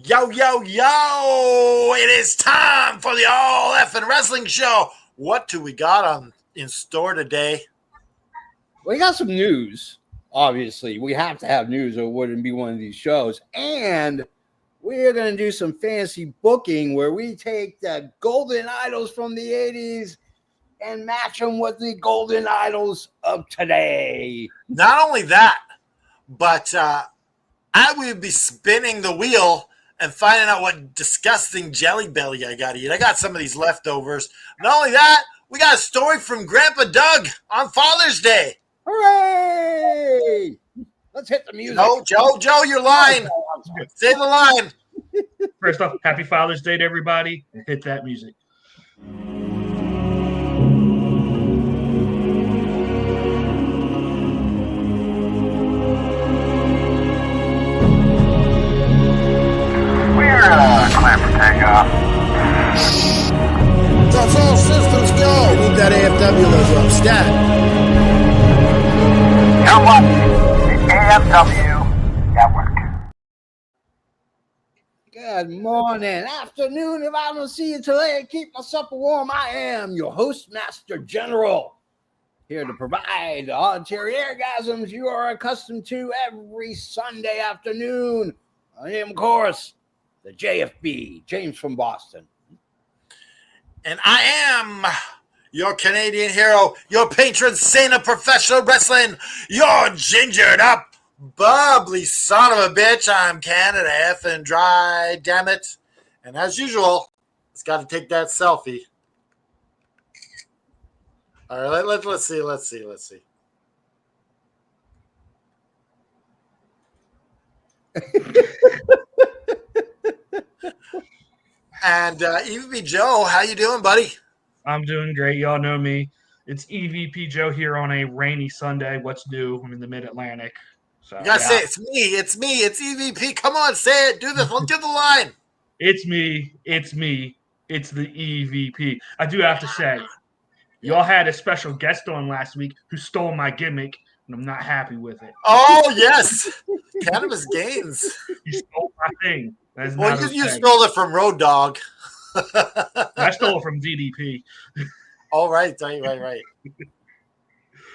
Yo, yo, yo! It is time for the All Effing Wrestling Show. What do we got in store today? We got some news. Obviously, we have to have news or it wouldn't be one of these shows. And we're going to do some fancy booking where we take the golden idols from the 80s and match them with the golden idols of today. Not only that, but I will be spinning the wheel and finding out what disgusting jelly belly I got to eat. I got some of these leftovers. Not only that, we got a story from Grandpa Doug on Father's Day. Hooray! Let's hit the music. Joe, your line. Say the line. First off, happy Father's Day to everybody. And hit that music. Clear for takeoff. That's all systems go. We need that AFW logo up. Stat. You're watching the AFW Network. Good morning, afternoon. If I don't see you today, keep my supper warm. I am your host, Master General, here to provide the auditory orgasms you are accustomed to every Sunday afternoon. I am, of course, the JFB, James from Boston. And I am your Canadian hero, your patron saint of professional wrestling, your gingered up, bubbly son of a bitch. I'm Canada effing dry, damn it. And as usual, it's got to take that selfie. All right, let's see. And EVP Joe, how you doing, buddy? I'm doing great. Y'all know me. It's EVP Joe here on a rainy Sunday. What's new? I'm in the Mid-Atlantic. So, You gotta say it's me, it's EVP. Come on, say it. Do the line. It's me. It's the EVP. I do have to say, y'all had a special guest on last week who stole my gimmick, and I'm not happy with it. Oh yes, Cannabis Gaines. He stole my thing. Well, you stole it from Road Dogg. I stole it from DDP. Oh, right.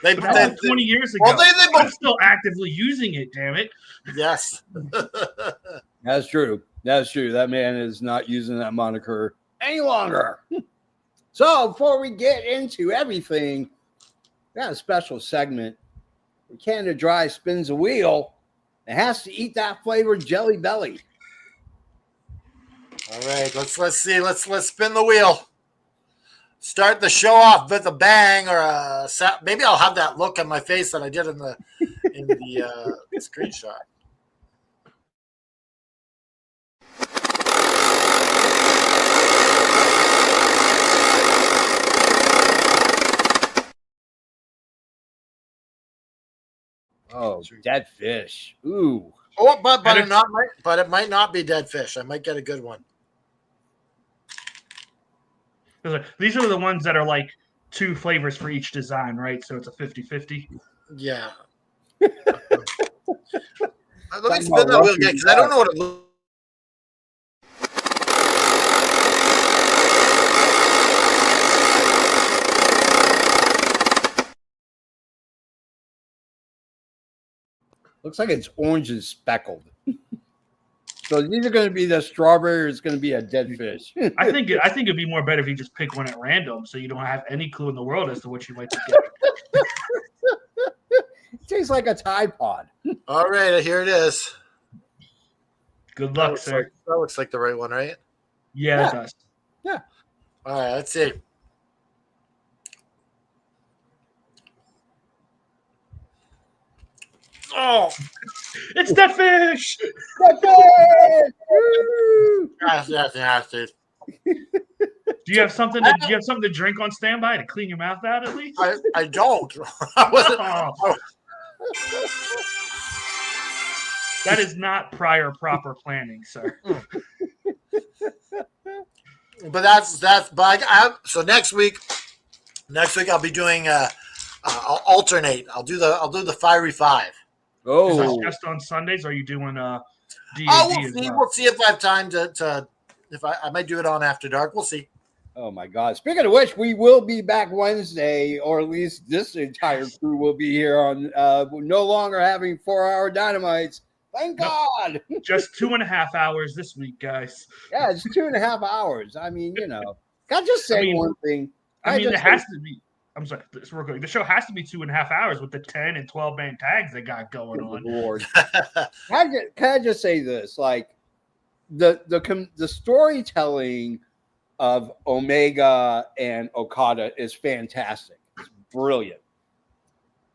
They 20 years ago. Well, I'm still actively using it, damn it. Yes. That's true. That man is not using that moniker any longer. So before we get into everything, we got a special segment. When Canada Dry spins a wheel, it has to eat that flavored jelly belly. All right, let's see. Let's spin the wheel. Start the show off with a bang, or maybe I'll have that look on my face that I did in the screenshot. Oh, dead fish. Ooh. Oh, but it might not be dead fish. I might get a good one. These are the ones that are like two flavors for each design, right? So it's a 50-50. Yeah. Let me spin that wheel again because I don't know what it looks. Looks like it's orange and speckled. So these are going to be the strawberry. It's going to be a dead fish. I think it'd be more better if you just pick one at random, so you don't have any clue in the world as to what you might be getting. It tastes like a Tide Pod. All right, here it is. Good luck, sir. That looks like the right one, right? Yeah, it does. Yeah. All right, let's see. Oh, it's that fish. Yes, dude. Do you have something to drink on standby to clean your mouth out at least? I don't. I wasn't. That is not prior proper planning, sir. But that's so next week I'll be doing I'll alternate. I'll do the fiery five. Oh, is this just on Sundays? Or are you doing D&D we'll as see. well. We'll see if I have time to if I might do it on After Dark. We'll see. Oh my God! Speaking of which, we will be back Wednesday, or at least this entire crew will be here on. No longer having 4-hour dynamites. Thank God. Just 2.5 hours this week, guys. Yeah, it's 2.5 hours. I mean, can I just say one thing? There has to be. I'm sorry, this real quick. The show has to be 2.5 hours with the 10 and 12 man tags they got going on. Lord. Can I just say this? Like the storytelling of Omega and Okada is fantastic. It's brilliant.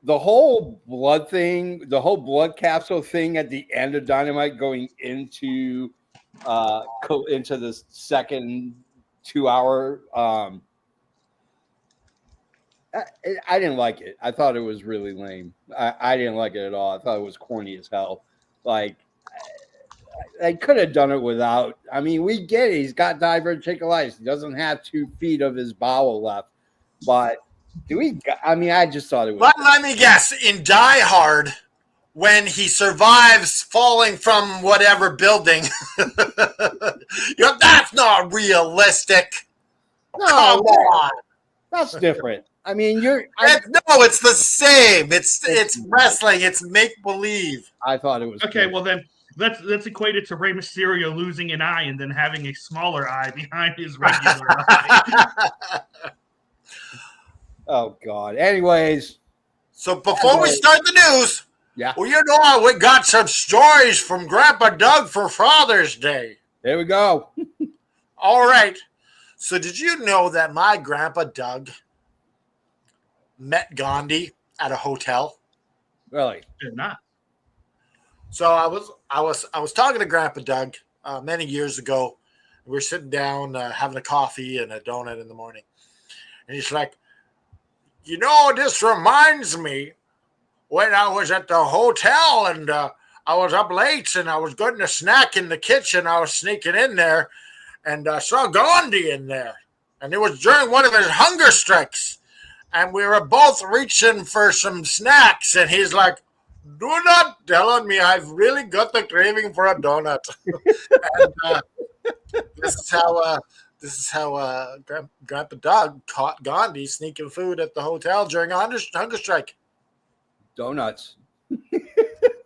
The whole blood thing, the whole blood capsule thing at the end of Dynamite going into the second 2-hour. I didn't like it. I thought it was really lame. I didn't like it at all. I thought it was corny as hell. Like, they could have done it without. I mean, we get it. He's got diverticulitis. He doesn't have 2 feet of his bowel left. But I just thought it was. But let me guess. In Die Hard, when he survives falling from whatever building, that's not realistic. No, Come on. That's different. I mean, it's the same. It's wrestling. It's make believe. I thought it was okay. good. Well, then let's equate it to Rey Mysterio losing an eye and then having a smaller eye behind his regular eye. Oh God. Anyways, so before we start the news, yeah. Well, we got some stories from Grandpa Doug for Father's Day. There we go. All right. So did you know that my Grandpa Doug met Gandhi at a hotel? Really? Did not. So I was talking to Grandpa Doug many years ago. We were sitting down having a coffee and a donut in the morning, and he's like, this reminds me when I was at the hotel and I was up late and I was getting a snack in the kitchen. I was sneaking in there and I saw Gandhi in there, and it was during one of his hunger strikes, and we were both reaching for some snacks, and he's like, "Do not tell on me. I've really got the craving for a donut." And this is how Grandpa Doug caught Gandhi sneaking food at the hotel during a hunger strike. Donuts.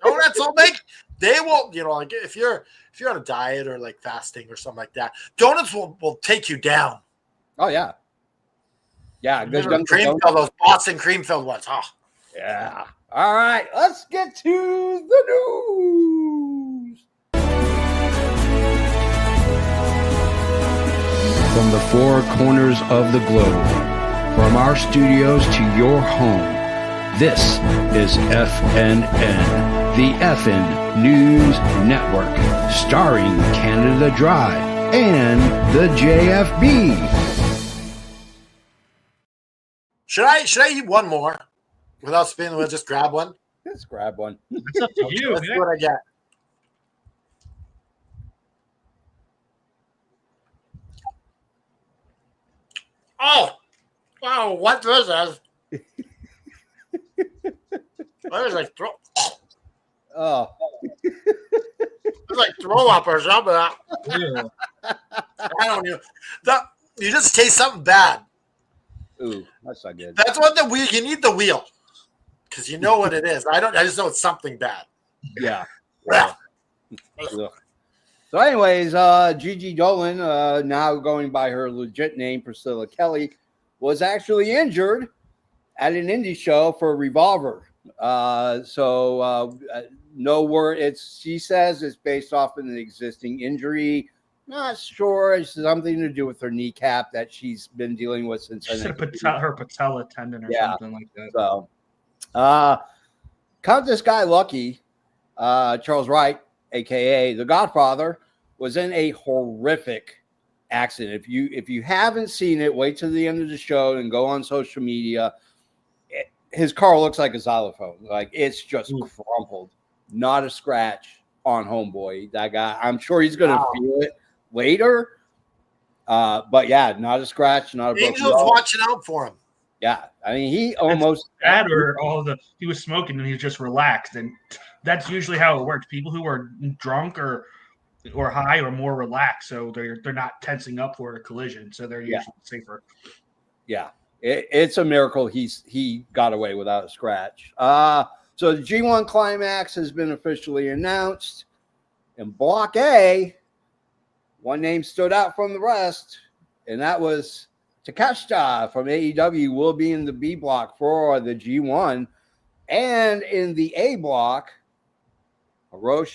Donuts will make. They will, like if you're on a diet or like fasting or something like that, donuts will take you down. Oh yeah. Yeah, good Cream filled, those Boston cream filled ones. Oh. Yeah. All right, let's get to the news. From the 4 corners of the globe, from our studios to your home, this is FNN, the FN News Network, starring Canada Dry and the JFB. Should I eat one more without spinning the wheel? Just grab one. Let's grab one. It's up to you. Let's see what I get. Oh, wow! What this is? It was like Oh, it's like throw up or something. Yeah. I don't know. You just taste something bad. ooh, that's not good. That's what the wheel. You need the wheel because you know what it is. I just know it's something bad. Yeah. Yeah. Ugh. So, anyways, Gigi Dolan, now going by her legit name, Priscilla Kelly, was actually injured at an indie show for Revolver. No word. She says it's based off of an existing injury. Not sure. It's something to do with her kneecap that she's been dealing with since She said her patella tendon or something like that. So, count this guy lucky. Charles Wright, aka the Godfather, was in a horrific accident. If you haven't seen it, wait till the end of the show and go on social media. His car looks like a xylophone. Like, it's just crumpled. Not a scratch on homeboy. That guy, I'm sure he's going to feel it later. But yeah, not a scratch, not a broken Angel's bone. watching out for him. Yeah, I mean, he almost that or he was smoking and he's just relaxed, and that's usually how it works. People who are drunk or high are more relaxed, so they're not tensing up for a collision, so they're usually safer. Yeah, it's a miracle he got away without a scratch. So the G1 Climax has been officially announced. In Block A, one name stood out from the rest, and that was Takeshita from AEW will be in the B block for the G1. And in the A block, Hiromo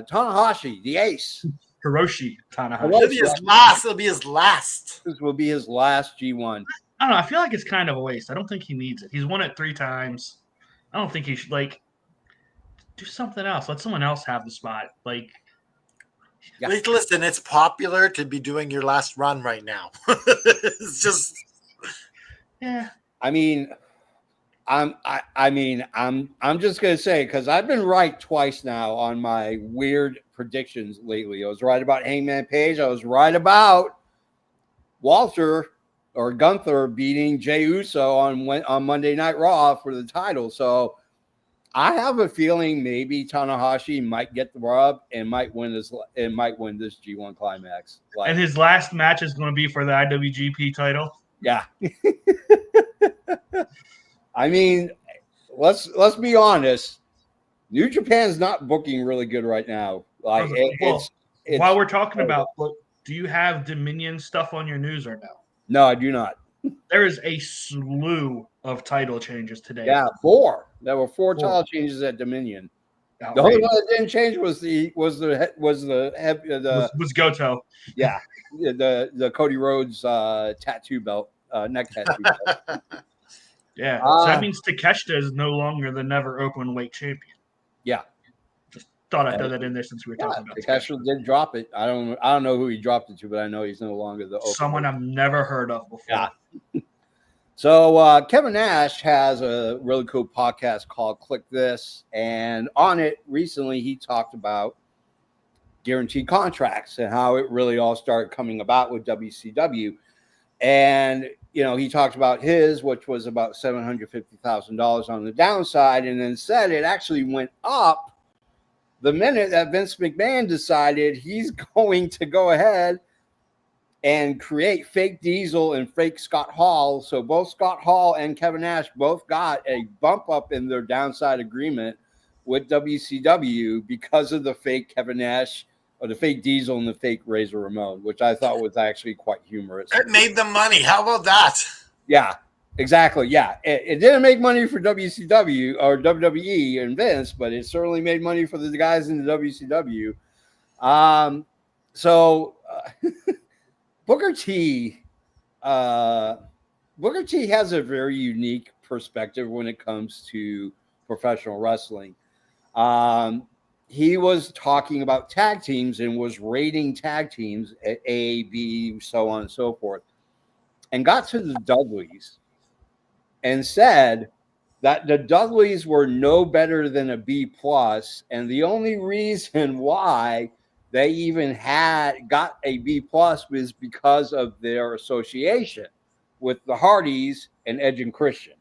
Tanahashi, the ace. Hiroshi Tanahashi. It'll be his last. It'll be his last. This will be his last G1. I don't know. I feel like it's kind of a waste. I don't think he needs it. He's won it 3 times. I don't think he should, do something else. Let someone else have the spot. Yeah. Listen, it's popular to be doing your last run right now. It's just, yeah. I mean, I'm just gonna say, because I've been right twice now on my weird predictions lately. I was right about Hangman Page. I was right about Walter or Gunther beating Jey Uso on Monday Night Raw for the title. So I have a feeling maybe Tanahashi might get the rub and might win this G1 Climax. And his last match is going to be for the IWGP title. Yeah. I mean, let's be honest. New Japan's not booking really good right now. It's while we're talking about, do you have Dominion stuff on your news or no? No, I do not. There is a slew of title changes today. Yeah, 4. There were 4 title changes at Dominion. Outrageous. The only one that didn't change was Goto. Yeah, the Cody Rhodes tattoo belt, neck tattoo belt. Yeah, so that means Takeshita is no longer the never open weight champion. Yeah, just thought I'd throw that in there since we were talking about Takeshita. Did drop it. I don't know who he dropped it to, but I know he's no longer the open someone weight. I've never heard of before. Yeah. So Kevin Nash has a really cool podcast called Click This, and on it recently he talked about guaranteed contracts and how it really all started coming about with WCW. And he talked about his, which was about $750,000 on the downside, and then said it actually went up the minute that Vince McMahon decided he's going to go ahead and create fake Diesel and fake Scott Hall. So both Scott Hall and Kevin Nash both got a bump up in their downside agreement with WCW because of the fake Kevin Nash or the fake Diesel and the fake Razor Ramon, which I thought was actually quite humorous. It made them money. How about that? Yeah, exactly. Yeah, it didn't make money for WCW or WWE and Vince, but it certainly made money for the guys in the WCW. Booker T has a very unique perspective when it comes to professional wrestling. He was talking about tag teams and was rating tag teams at A, B, so on and so forth, and got to the Dudleys and said that the Dudleys were no better than a B plus, and the only reason why they even got a B plus was because of their association with the Hardys and Edge and Christian.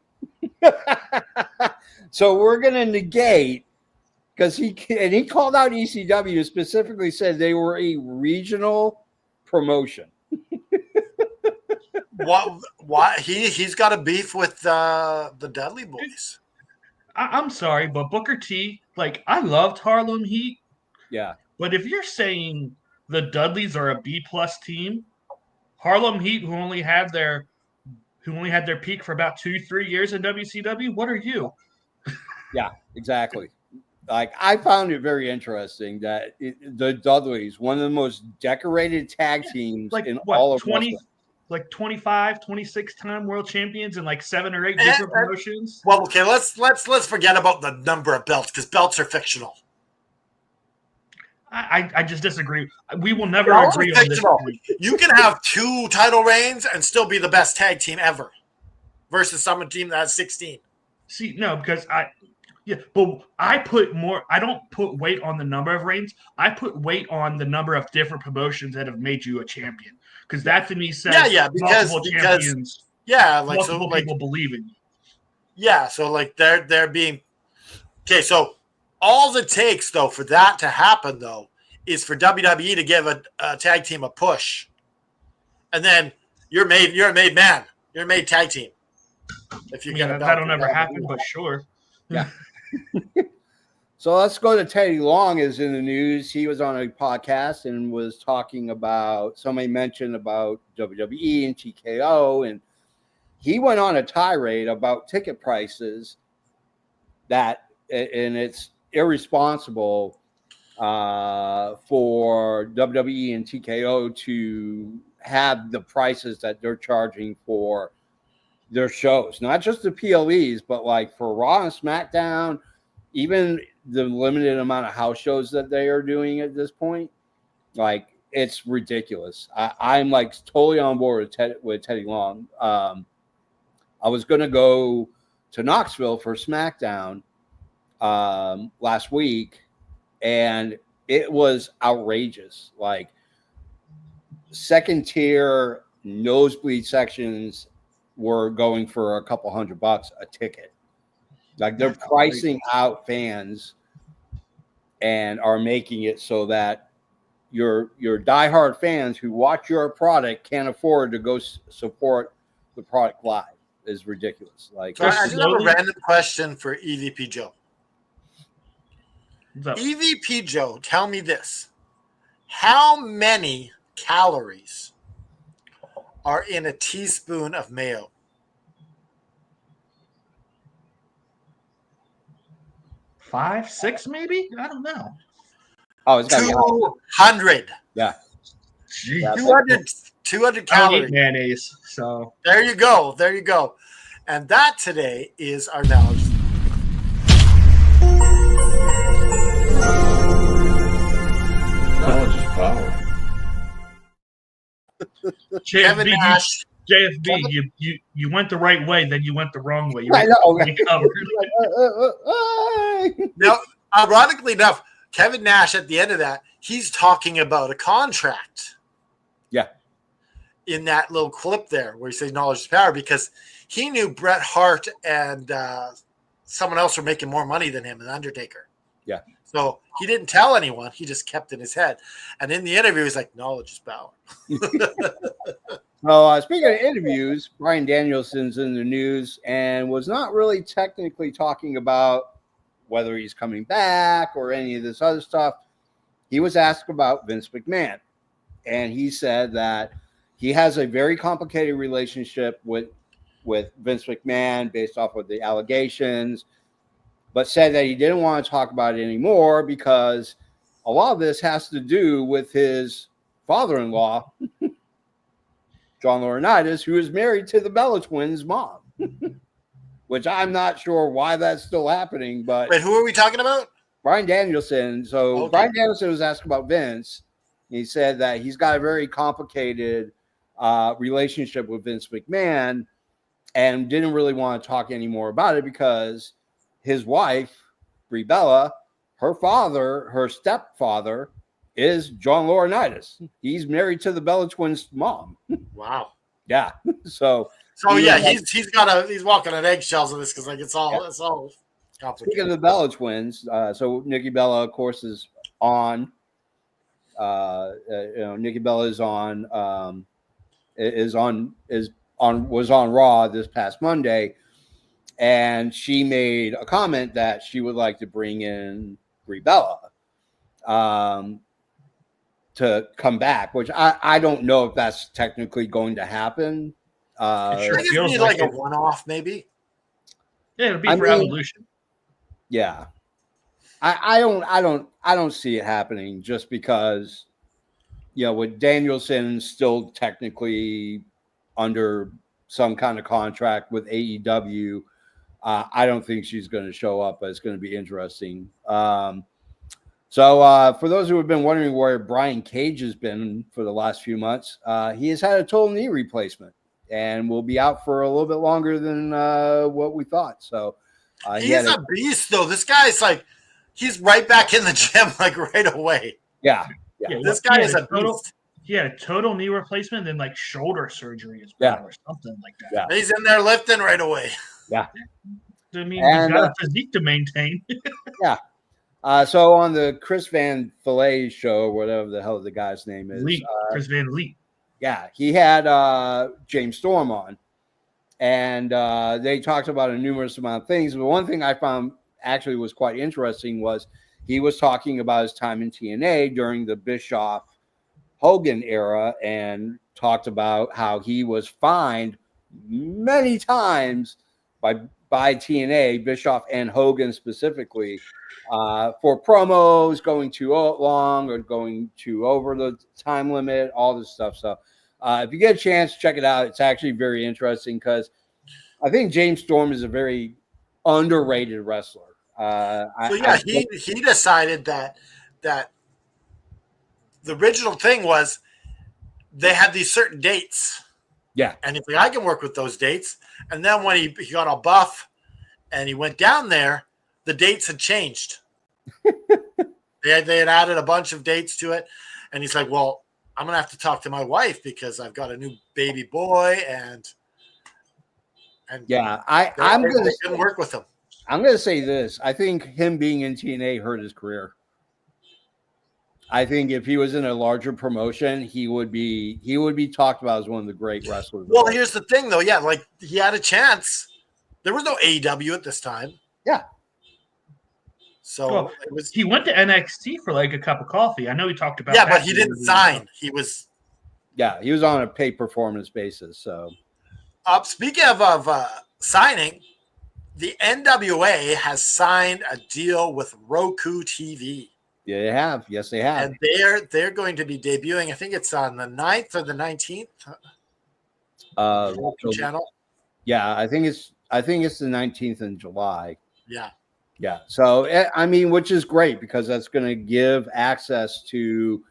So we're going to negate, because he called out ECW, specifically said they were a regional promotion. Why he's got a beef with the Dudley Boys? I'm sorry, but Booker T, I loved Harlem Heat. Yeah. But if you're saying the Dudleys are a B plus team, Harlem Heat, who only had their peak for about 2-3 years in WCW, what are you? Yeah, exactly. I found it very interesting that the Dudleys, one of the most decorated tag teams in all of 20, 25, 26-time world champions in 7 or 8 different promotions. Well, okay, let's forget about the number of belts, because belts are fictional. I just disagree. We will never agree on this. You can have 2 title reigns and still be the best tag team ever versus some team that has 16. See, no, because Yeah, but I don't put weight on the number of reigns. I put weight on the number of different promotions that have made you a champion. Because that to me says multiple champions, multiple people believe in you. Yeah, so like they're being okay. So all it takes though for that to happen though is for WWE to give a tag team a push, and then you're a made man. You're a made tag team. If you get a belt, that'll never happen, but sure. Yeah. So let's go to Teddy Long is in the news. He was on a podcast and was talking about, somebody mentioned about WWE and TKO, and he went on a tirade about ticket prices and it's irresponsible for WWE and TKO to have the prices that they're charging for their shows, not just the PLEs, but like for Raw and SmackDown, even the limited amount of house shows that they are doing at this point. Like, it's ridiculous. I'm like totally on board with Teddy Long. I was going to go to Knoxville for SmackDown last week, and it was outrageous. Like, second tier nosebleed sections were going for a couple $100 a ticket. Like, they're pricing out fans and are making it so that your diehard fans who watch your product can't afford to go support the product live. Is ridiculous. Like, so I just have a random question for EVP Joe. EVP Joe, tell me this: how many calories are in a teaspoon of mayo? 5, 6, maybe? I don't know. Oh, it's got 200. Yeah. Jeez. 200 I don't calories. eat mayonnaise, so There you go. There you go. And that today is our knowledge. Knowledge is power. Kevin Nash. JFB, you went the right way, then you went the wrong way. You I went know. Now, ironically enough, Kevin Nash at the end of that, he's talking about a contract. Yeah. In that little clip there where he says knowledge is power, because he knew Bret Hart and someone else were making more money than him, an Undertaker. Yeah. So he didn't tell anyone. He just kept it in his head. And in the interview, he's like, knowledge is power. Well, speaking of interviews, Bryan Danielson's in the news and was not really technically talking about whether he's coming back or any of this other stuff. He was asked about Vince McMahon, and he said that he has a very complicated relationship with Vince McMahon based off of the allegations, but said that he didn't want to talk about it anymore because a lot of this has to do with his father-in-law, John Laurinaitis, who is married to the Bella Twins' mom, which I'm not sure why that's still happening. But wait, who are we talking about? Bryan Danielson. So okay. Bryan Danielson was asked about Vince. He said that he's got a very complicated relationship with Vince McMahon and didn't really want to talk anymore about it because his wife, Brie Bella, her stepfather, is John Laurinaitis. He's married to the Bella Twins' mom. Wow. Yeah. So yeah, he's walking on eggshells with this because like it's all complicated. Speaking of the Bella Twins, so Nikki Bella, of course, is on. Nikki Bella is on. Was on Raw this past Monday, and she made a comment that she would like to bring in Brie Bella to come back, which I don't know if that's technically going to happen. I think it'd be like a one-off, maybe. Yeah, it'll be for Evolution. Yeah, I don't see it happening just because, with Danielson still technically under some kind of contract with AEW, I don't think she's going to show up, but it's going to be interesting. So for those who have been wondering where Brian Cage has been for the last few months, he has had a total knee replacement and will be out for a little bit longer than what we thought. So He's a beast, though. This guy's like, he's right back in the gym, like right away. Yeah. This guy is a beast. He had a total knee replacement, then like shoulder surgery as well, or something like that. Yeah. He's in there lifting right away. Yeah. I mean, he's got a physique to maintain. Yeah. So on the Chris Van Fillet show, or whatever the hell the guy's name is, Chris Van Lee. Yeah, he had James Storm on, and they talked about a numerous amount of things. But one thing I found actually was quite interesting was he was talking about his time in TNA during the Bischoff Hogan era, and talked about how he was fined many times by TNA, Bischoff and Hogan specifically, for promos going too long or going too over the time limit, all this stuff. So if you get a chance, check it out. It's actually very interesting because I think James Storm is a very underrated wrestler. He decided that the original thing was they had these certain dates. Yeah. And he's like, I can work with those dates. And then when he got all buff and he went down there, the dates had changed. They had added a bunch of dates to it. And he's like, well, I'm going to have to talk to my wife because I've got a new baby boy. And yeah, I'm going to work with him. I'm going to say this. I think him being in TNA hurt his career. I think if he was in a larger promotion, he would be talked about as one of the great wrestlers. Well, here's the thing, though. Yeah, like he had a chance. There was no AEW at this time. Yeah. So he went to NXT for like a cup of coffee. I know he talked about. Yeah, but he didn't sign. He was. Yeah, he was on a pay performance basis. So, speaking of signing, the NWA has signed a deal with Roku TV. Yeah, they have. Yes, they have. And they're going to be debuting. I think it's on the 9th or the 19th. Channel. Yeah, I think it's the 19th in July. Yeah. Yeah. So I mean, which is great because that's going to give access to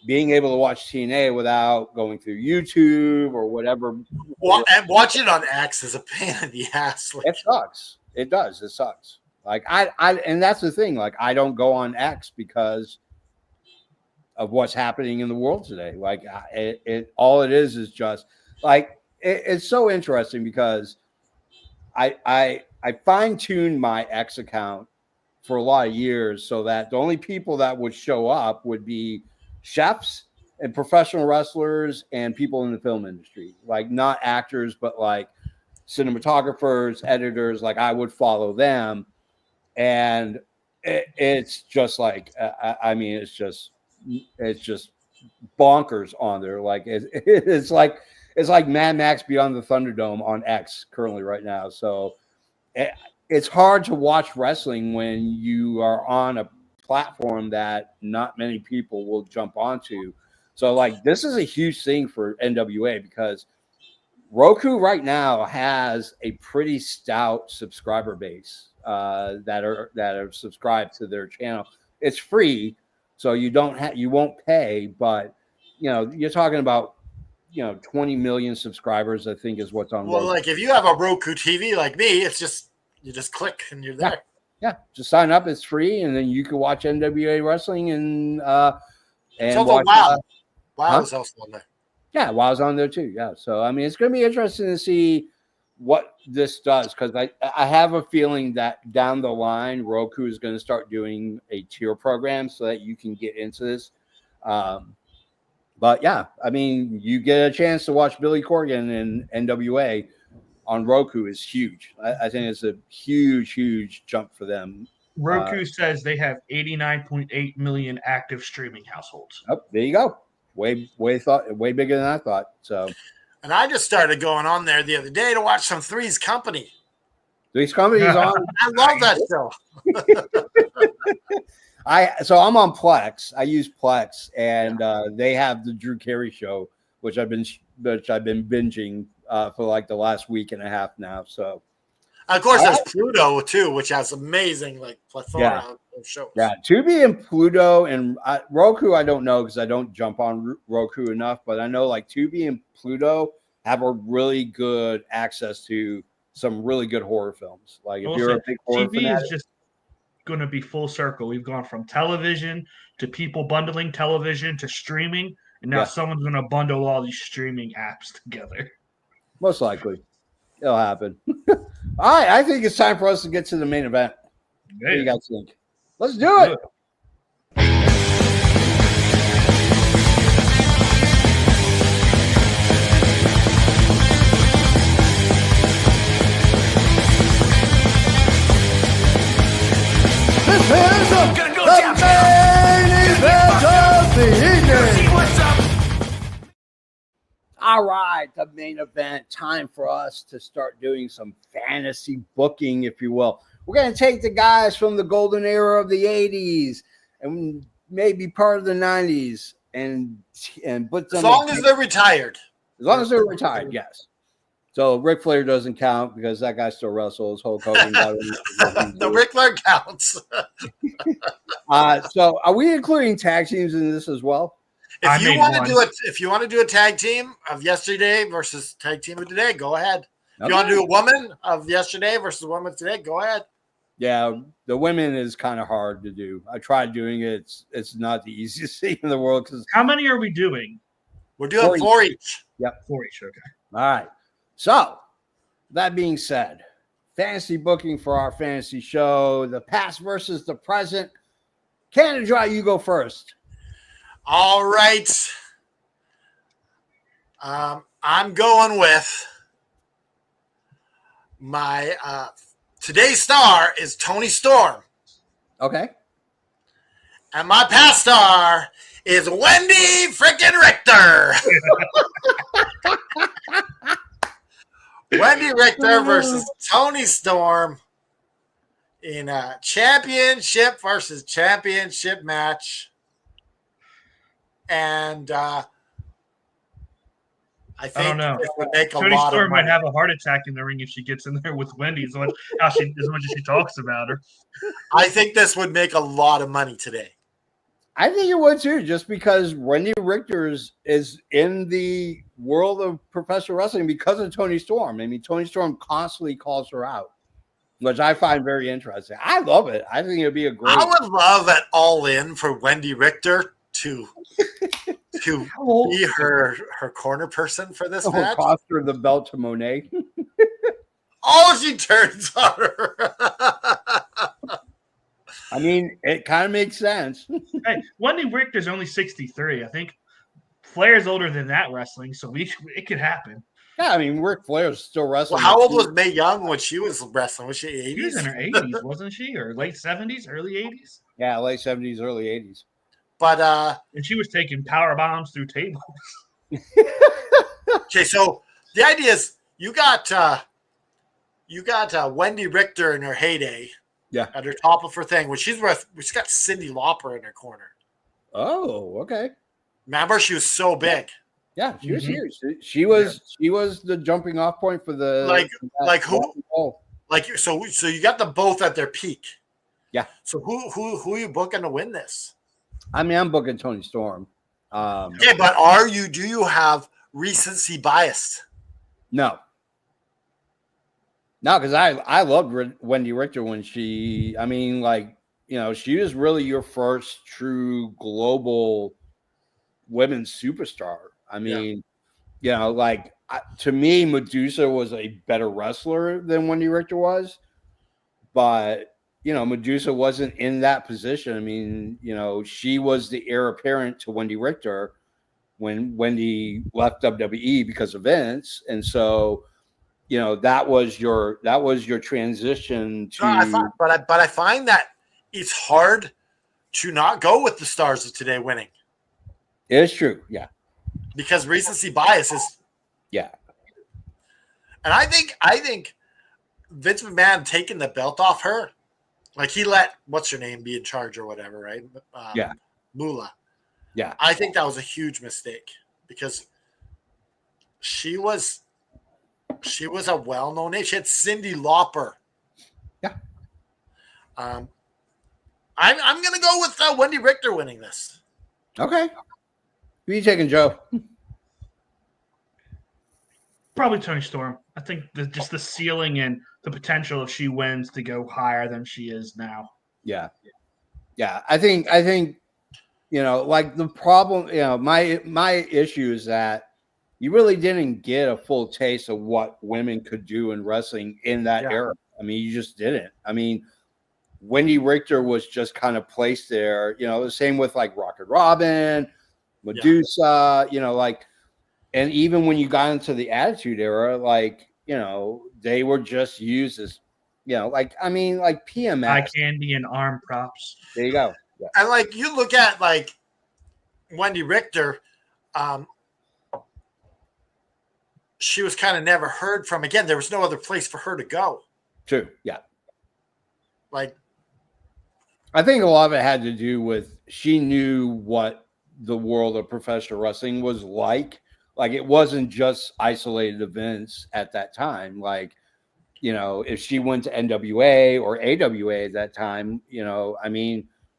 being able to watch TNA without going through YouTube or whatever. Well, and watching it on X is a pain in the ass. It sucks. It does. It sucks. Like I and that's the thing. Like I don't go on X because of what's happening in the world today. Like it all it is just like it's so interesting because I fine-tuned my X account for a lot of years so that the only people that would show up would be chefs and professional wrestlers and people in the film industry, like not actors, but like cinematographers, editors. Like I would follow them. And it's just like, I mean, it's just bonkers on there. Like it's like Mad Max Beyond the Thunderdome on X currently right now. So it's hard to watch wrestling when you are on a platform that not many people will jump onto. So like this is a huge thing for NWA because Roku right now has a pretty stout subscriber base that are subscribed to their channel. It's free, so you won't pay, but you're talking about 20 million subscribers, I think is what's on. Well, Roku. Like if you have a Roku TV like me, it's just you just click and you're there. Yeah, just sign up. It's free, and then you can watch NWA wrestling and it's also Wow. Wow is also on there. Yeah, Wow's on there too. Yeah, so I mean, it's going to be interesting to see what this does because I have a feeling that down the line, Roku is going to start doing a tier program so that you can get into this. But yeah, I mean, you get a chance to watch Billy Corgan and NWA on Roku is huge. I think it's a huge jump for them. Roku says they have 89.8 million active streaming households. Oh, there you go. Way bigger than I thought. So, and I just started going on there the other day to watch some Three's Company. Three's Company is on. I love that show. So I'm on Plex. I use Plex, and they have the Drew Carey show, which I've been binging for like the last week and a half now. So, of course, there's Pluto too, which has amazing plethora of shows. Yeah, Tubi and Pluto and Roku. I don't know because I don't jump on Roku enough, but I know like Tubi and Pluto have a really good access to some really good horror films. Like if Also, you're a big horror TV fanatic, is just going to be full circle. We've gone from television to people bundling television to streaming, and now Yeah. someone's going to bundle all these streaming apps together. most likely it'll happen. All right, I think it's time for us to get to the main event. What do you guys think? Let's do it. This is the main event of the evening. All right, the main event. Time for us to start doing some fantasy booking, if you will. We're going to take the guys from the golden era of the 80s and maybe part of the 90s and put them As long as they're retired. As long as they're retired, yes. So Ric Flair doesn't count because that guy still wrestles. Hulk Hogan got The Ric Flair counts. So are we including tag teams in this as well? If you want to do a tag team of yesterday versus tag team of today, go ahead. If you want to do a woman of yesterday versus a woman of today, go ahead. Yeah, the women is kind of hard to do. I tried doing it. It's not the easiest thing in the world. Because how many are we doing? We're doing 4 each. Yep, 4 each. Okay. All right. So that being said, fantasy booking for our fantasy show, the past versus the present. Canada Dry, you go first. All right. I'm going with my today's star is Tony Storm. Okay. And my past star is Wendy frickin' Richter. Wendy Richter versus Tony Storm in a championship versus championship match. And I don't know. This would make Tony a lot Storm of money. might have a heart attack in the ring if she gets in there with Wendy as much as she talks about her. I think this would make a lot of money today. I think it would too, just because Wendy Richter is in the world of professional wrestling because of Tony Storm. I mean, Tony Storm constantly calls her out, which I find very interesting. I love it. I think it'd be a great. I would love at All In for Wendy Richter to be her corner person for this match. Cost her the belt to Monet. Oh, she turns on her. I mean, it kind of makes sense. Hey, Wendy Richter's only 63. I think Flair's older than that wrestling, so it could happen. Yeah, I mean, Ric Flair's still wrestling. Well, how old was Mae Young when she was wrestling? Was she 80s? She was in her 80s, wasn't she? Or late 70s, early 80s? Yeah, late 70s, early 80s. But and she was taking power bombs through tables. Okay, so the idea is you got Wendy Richter in her heyday. Yeah. At her top of her thing, when she's got Cyndi Lauper in her corner. Oh, okay. Remember, she was so big. Yeah, she was huge. She was the jumping off point for the so you got them both at their peak. Yeah. So who are you booking to win this? I mean, I'm booking Tony Storm. Okay, but do you have recency bias? No. No, because I loved Wendy Richter when she was really your first true global women's superstar. I mean, to me, Medusa was a better wrestler than Wendy Richter was, but Medusa wasn't in that position. I mean, she was the heir apparent to Wendy Richter when Wendy left WWE because of Vince, and so. That was your transition to. No, but I find that it's hard to not go with the stars of today winning. It's true, yeah. Because recency bias is. Yeah. And I think Vince McMahon taking the belt off her, like he let what's her name be in charge or whatever, right? Yeah. Moolah. Yeah. I think that was a huge mistake because she was a well-known name. She had Cyndi Lauper. Yeah. I'm going to go with Wendy Richter winning this. Okay. Who are you taking, Joe? Probably Tony Storm. I think just the ceiling and the potential if she wins to go higher than she is now. Yeah. I think like the problem, my issue is that you really didn't get a full taste of what women could do in wrestling in that era. I mean, you just didn't. I mean, Wendy Richter was just kind of placed there, the same with like Rocket Robin, Medusa, and even when you got into the Attitude Era, they were just used as, like PMS. Eye candy and arm props. There you go. Yeah. And you look at Wendy Richter, she was kind of never heard from again. There was no other place for her to go. True. Yeah. I think a lot of it had to do with she knew what the world of professional wrestling was like. Like it wasn't just isolated events at that time. If she went to NWA or AWA at that time,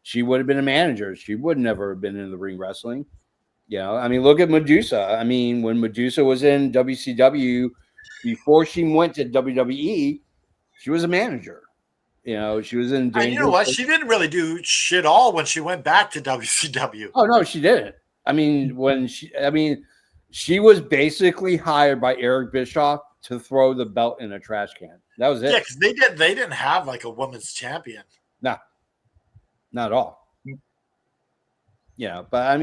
she would have been a manager. She would never have been in the ring wrestling. Look at Medusa. When Medusa was in WCW, before she went to WWE, she was a manager. She was in. And you know what? She didn't really do shit all when she went back to WCW. Oh no, she didn't. She was basically hired by Eric Bischoff to throw the belt in a trash can. That was it. Yeah, because they didn't have a women's champion. No, not at all. But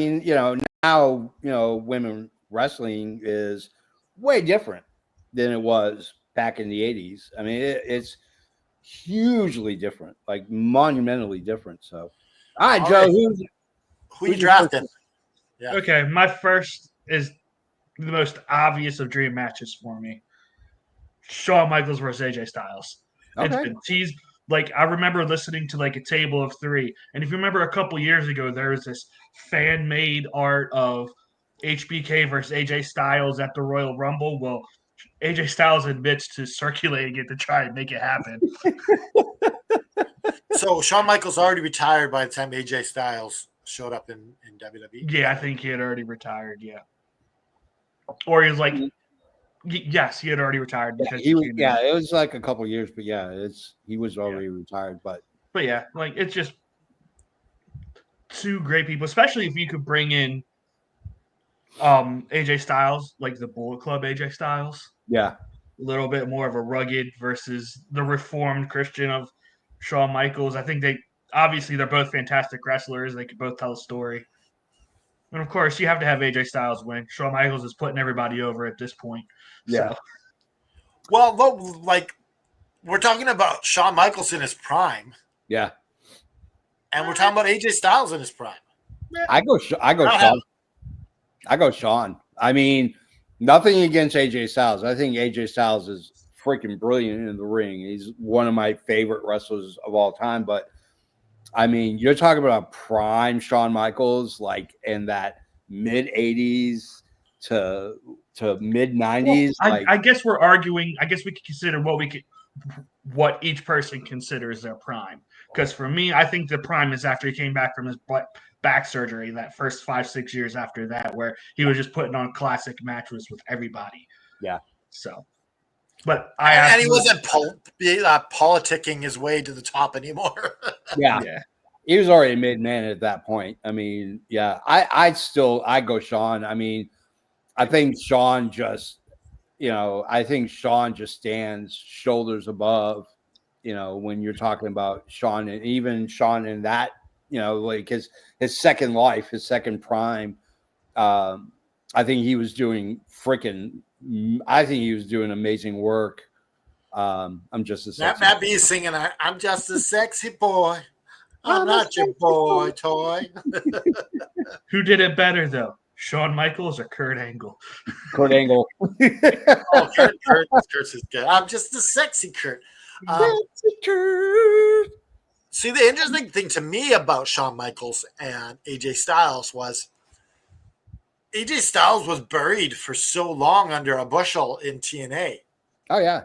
now women wrestling is way different than it was back in the 80s. It's hugely different, monumentally different. So, all right, Joe, who you drafting? Yeah. Okay, my first is the most obvious of dream matches for me. Shawn Michaels versus AJ Styles. Okay. It's been teased. I remember listening to a table of three. And if you remember a couple years ago, there was this fan-made art of HBK versus AJ Styles at the Royal Rumble. Well, AJ Styles admits to circulating it to try and make it happen. So Shawn Michaels already retired by the time AJ Styles showed up in WWE? Yeah, I think he had already retired, yeah. Or he was yes, he had already retired. Because it was a couple of years, but he was already retired. But yeah, it's just two great people, especially if you could bring in AJ Styles, the Bullet Club AJ Styles. Yeah. A little bit more of a rugged versus the reformed Christian of Shawn Michaels. I think they're both fantastic wrestlers. They could both tell a story. And of course, you have to have AJ Styles win. Shawn Michaels is putting everybody over at this point. Yeah. So. Well, we're talking about Shawn Michaels in his prime. Yeah. And we're talking about AJ Styles in his prime. I go Shawn. I go Shawn. Nothing against AJ Styles. I think AJ Styles is freaking brilliant in the ring. He's one of my favorite wrestlers of all time. But you're talking about prime Shawn Michaels, in that mid 80s to mid 90s. Well, I guess we're arguing. I guess we could consider what each person considers their prime. Because for me, I think the prime is after he came back from his back surgery, that first 5-6 years after that, where he was just putting on classic matches with everybody. Yeah. So, but and he wasn't politicking his way to the top anymore. Yeah. He was already a mid-man at that point. I go Shawn. I think Shawn just, stands shoulders above, when you're talking about Shawn, and even Shawn in that, his second life, his second prime. I think he was doing amazing work. I'm just a sexy Matt B is singing, I'm just a sexy boy. I'm not your boy toy. Who did it better, though? Shawn Michaels or Kurt Angle? Kurt Angle. Kurt's is good. I'm just a sexy Kurt. See, the interesting thing to me about Shawn Michaels and AJ Styles was AJ Styles was buried for so long under a bushel in TNA. Oh, yeah.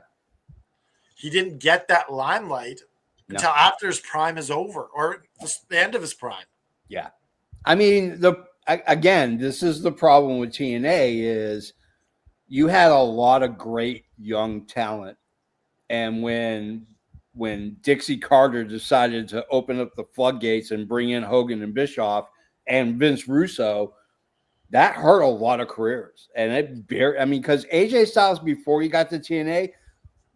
He didn't get that limelight until after his prime is over, or the end of his prime. Yeah. This is the problem with TNA is, you had a lot of great young talent, and when Dixie Carter decided to open up the floodgates and bring in Hogan and Bischoff and Vince Russo, that hurt a lot of careers. And because AJ Styles before he got to TNA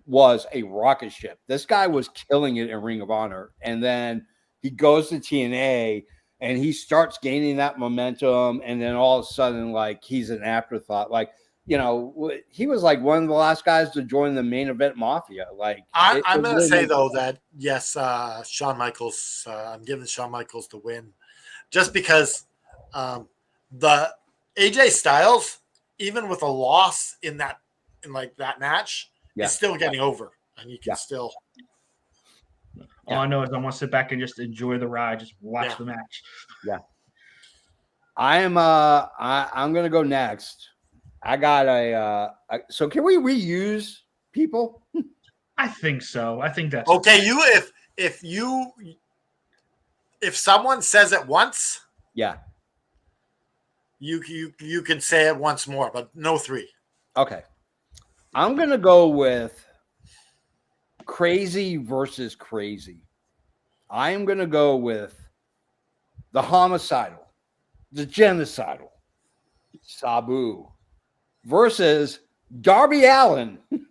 was a rocket ship. This guy was killing it in Ring of Honor, and then he goes to TNA and he starts gaining that momentum, and then all of a sudden, like, he's an afterthought. Like, he was like one of the last guys to join the Main Event Mafia. Like, I'm going to say though that yes, Shawn Michaels. I'm giving Shawn Michaels the win, just because the AJ Styles, even with a loss in that match, is still getting over, and you can still. All I know is I want to sit back and just enjoy the ride, just watch the match. Yeah. I'm gonna go next. I got so can we reuse people? I think so. I think that's okay. If someone says it once, you can say it once more, but no 3. Okay. I'm gonna go with crazy versus crazy. I am gonna go with the homicidal, the genocidal Sabu versus Darby Allin. What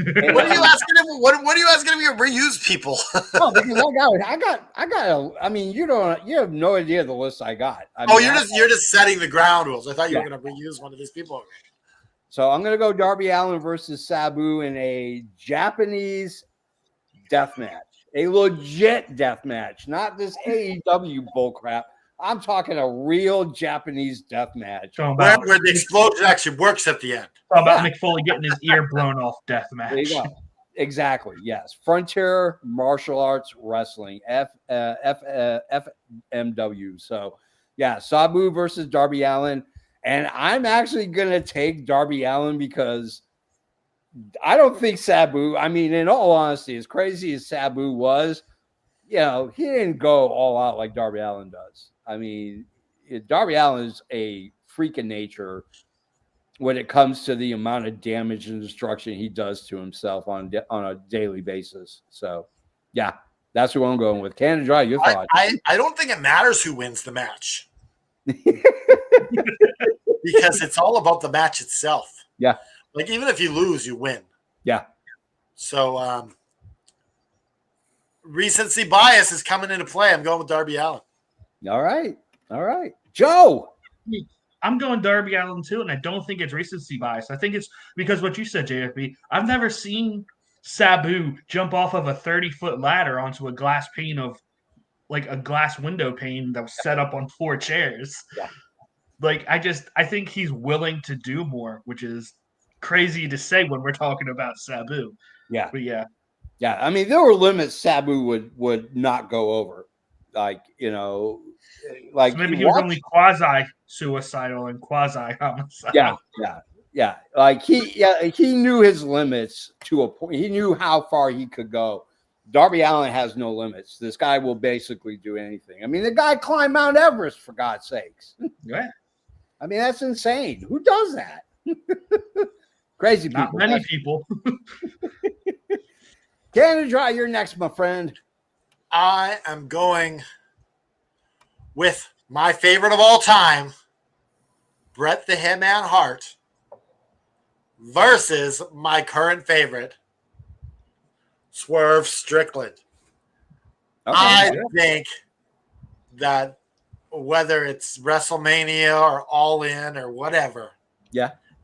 are you asking him? What are you asking him to reuse people? Oh, because I got. I mean, you have no idea the list I got. You're just setting the ground rules. I thought you were going to reuse one of these people. So I'm going to go Darby Allin versus Sabu in a Japanese death match, a legit death match, not this AEW bullcrap. I'm talking a real Japanese death match. Where the explosion actually works at the end. Talking about Mick Foley getting his ear blown off death match. There you go. Exactly, yes. Frontier Martial Arts Wrestling, FMW. So, yeah, Sabu versus Darby Allin. And I'm actually going to take Darby Allin because I don't think Sabu, I mean, in all honesty, as crazy as Sabu was, he didn't go all out like Darby Allin does. I mean, Darby Allin is a freak of nature when it comes to the amount of damage and destruction he does to himself on a daily basis. So, yeah, that's who I'm going with. Canada Dry, your thoughts? I don't think it matters who wins the match. Because it's all about the match itself. Yeah. Like, even if you lose, you win. Yeah. So, recency bias is coming into play. I'm going with Darby Allin. All right. Joe. I'm going Darby Allin too, and I don't think it's recency bias. I think it's because what you said, JFB. I've never seen Sabu jump off of a 30-foot ladder onto a glass pane of, like, a glass window pane that was set up on 4 chairs. Yeah. Like, I think he's willing to do more, which is crazy to say when we're talking about Sabu. Yeah. But yeah. Yeah. I mean, there were limits Sabu would not go over. Like, so maybe he was only quasi-suicidal and quasi-homicidal. Yeah. Like, he knew his limits to a point. He knew how far he could go. Darby Allin has no limits. This guy will basically do anything. I mean, the guy climbed Mount Everest, for God's sakes. Yeah. I mean, that's insane. Who does that? Crazy people. Not many people. Canada Dry, you're next, my friend. I am going with my favorite of all time, Bret the Hitman Hart, versus my current favorite, Swerve Strickland. Okay, I think that whether it's WrestleMania or All In or whatever,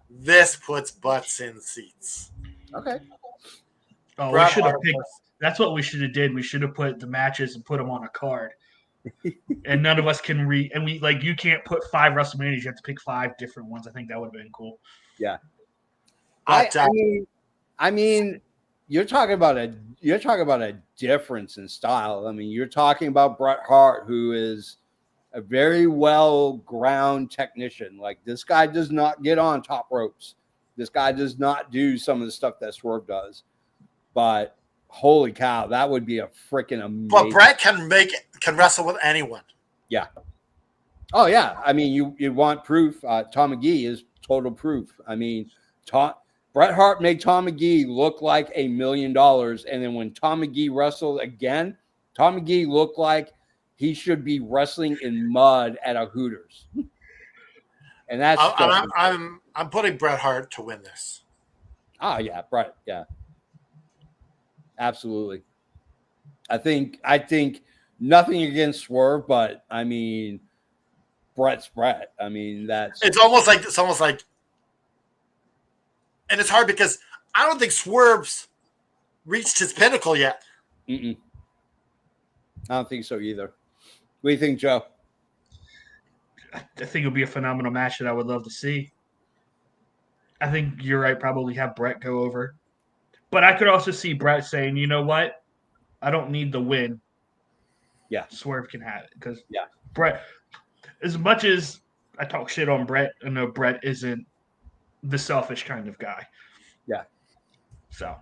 this puts butts in seats. Okay. Oh, we should have picked. That's what we should have did. We should have put the matches and put them on a card. And none of us can read. And you can't put 5 WrestleManias. You have to pick 5 different ones. I think that would have been cool. Yeah. But, I mean, you're talking about a difference in style. I mean, you're talking about Bret Hart, who is a very well ground technician. Like, this guy does not get on top ropes. This guy does not do some of the stuff that Swerve does. But holy cow, that would be a freaking amazing. But Bret can wrestle with anyone. Yeah. Oh yeah. I mean, you want proof. Tom McGee is total proof. I mean, Bret Hart made Tom McGee look like $1 million. And then when Tom McGee wrestled again, Tom McGee looked like he should be wrestling in mud at a Hooters. And that's I'm putting Bret Hart to win this. Oh yeah, Bret. Yeah. Absolutely. I think nothing against Swerve, but I mean Bret's Bret. I mean, it's almost like, and it's hard because I don't think Swerve's reached his pinnacle yet. I don't think so either. What do you think, Joe? I think it would be a phenomenal match that I would love to see. I think you're right. Probably have Bret go over, but I could also see Bret saying, "You know what? I don't need the win. Yeah, Swerve can have it because yeah, Bret. As much as I talk shit on Bret, I know Bret isn't the selfish kind of guy. Yeah. So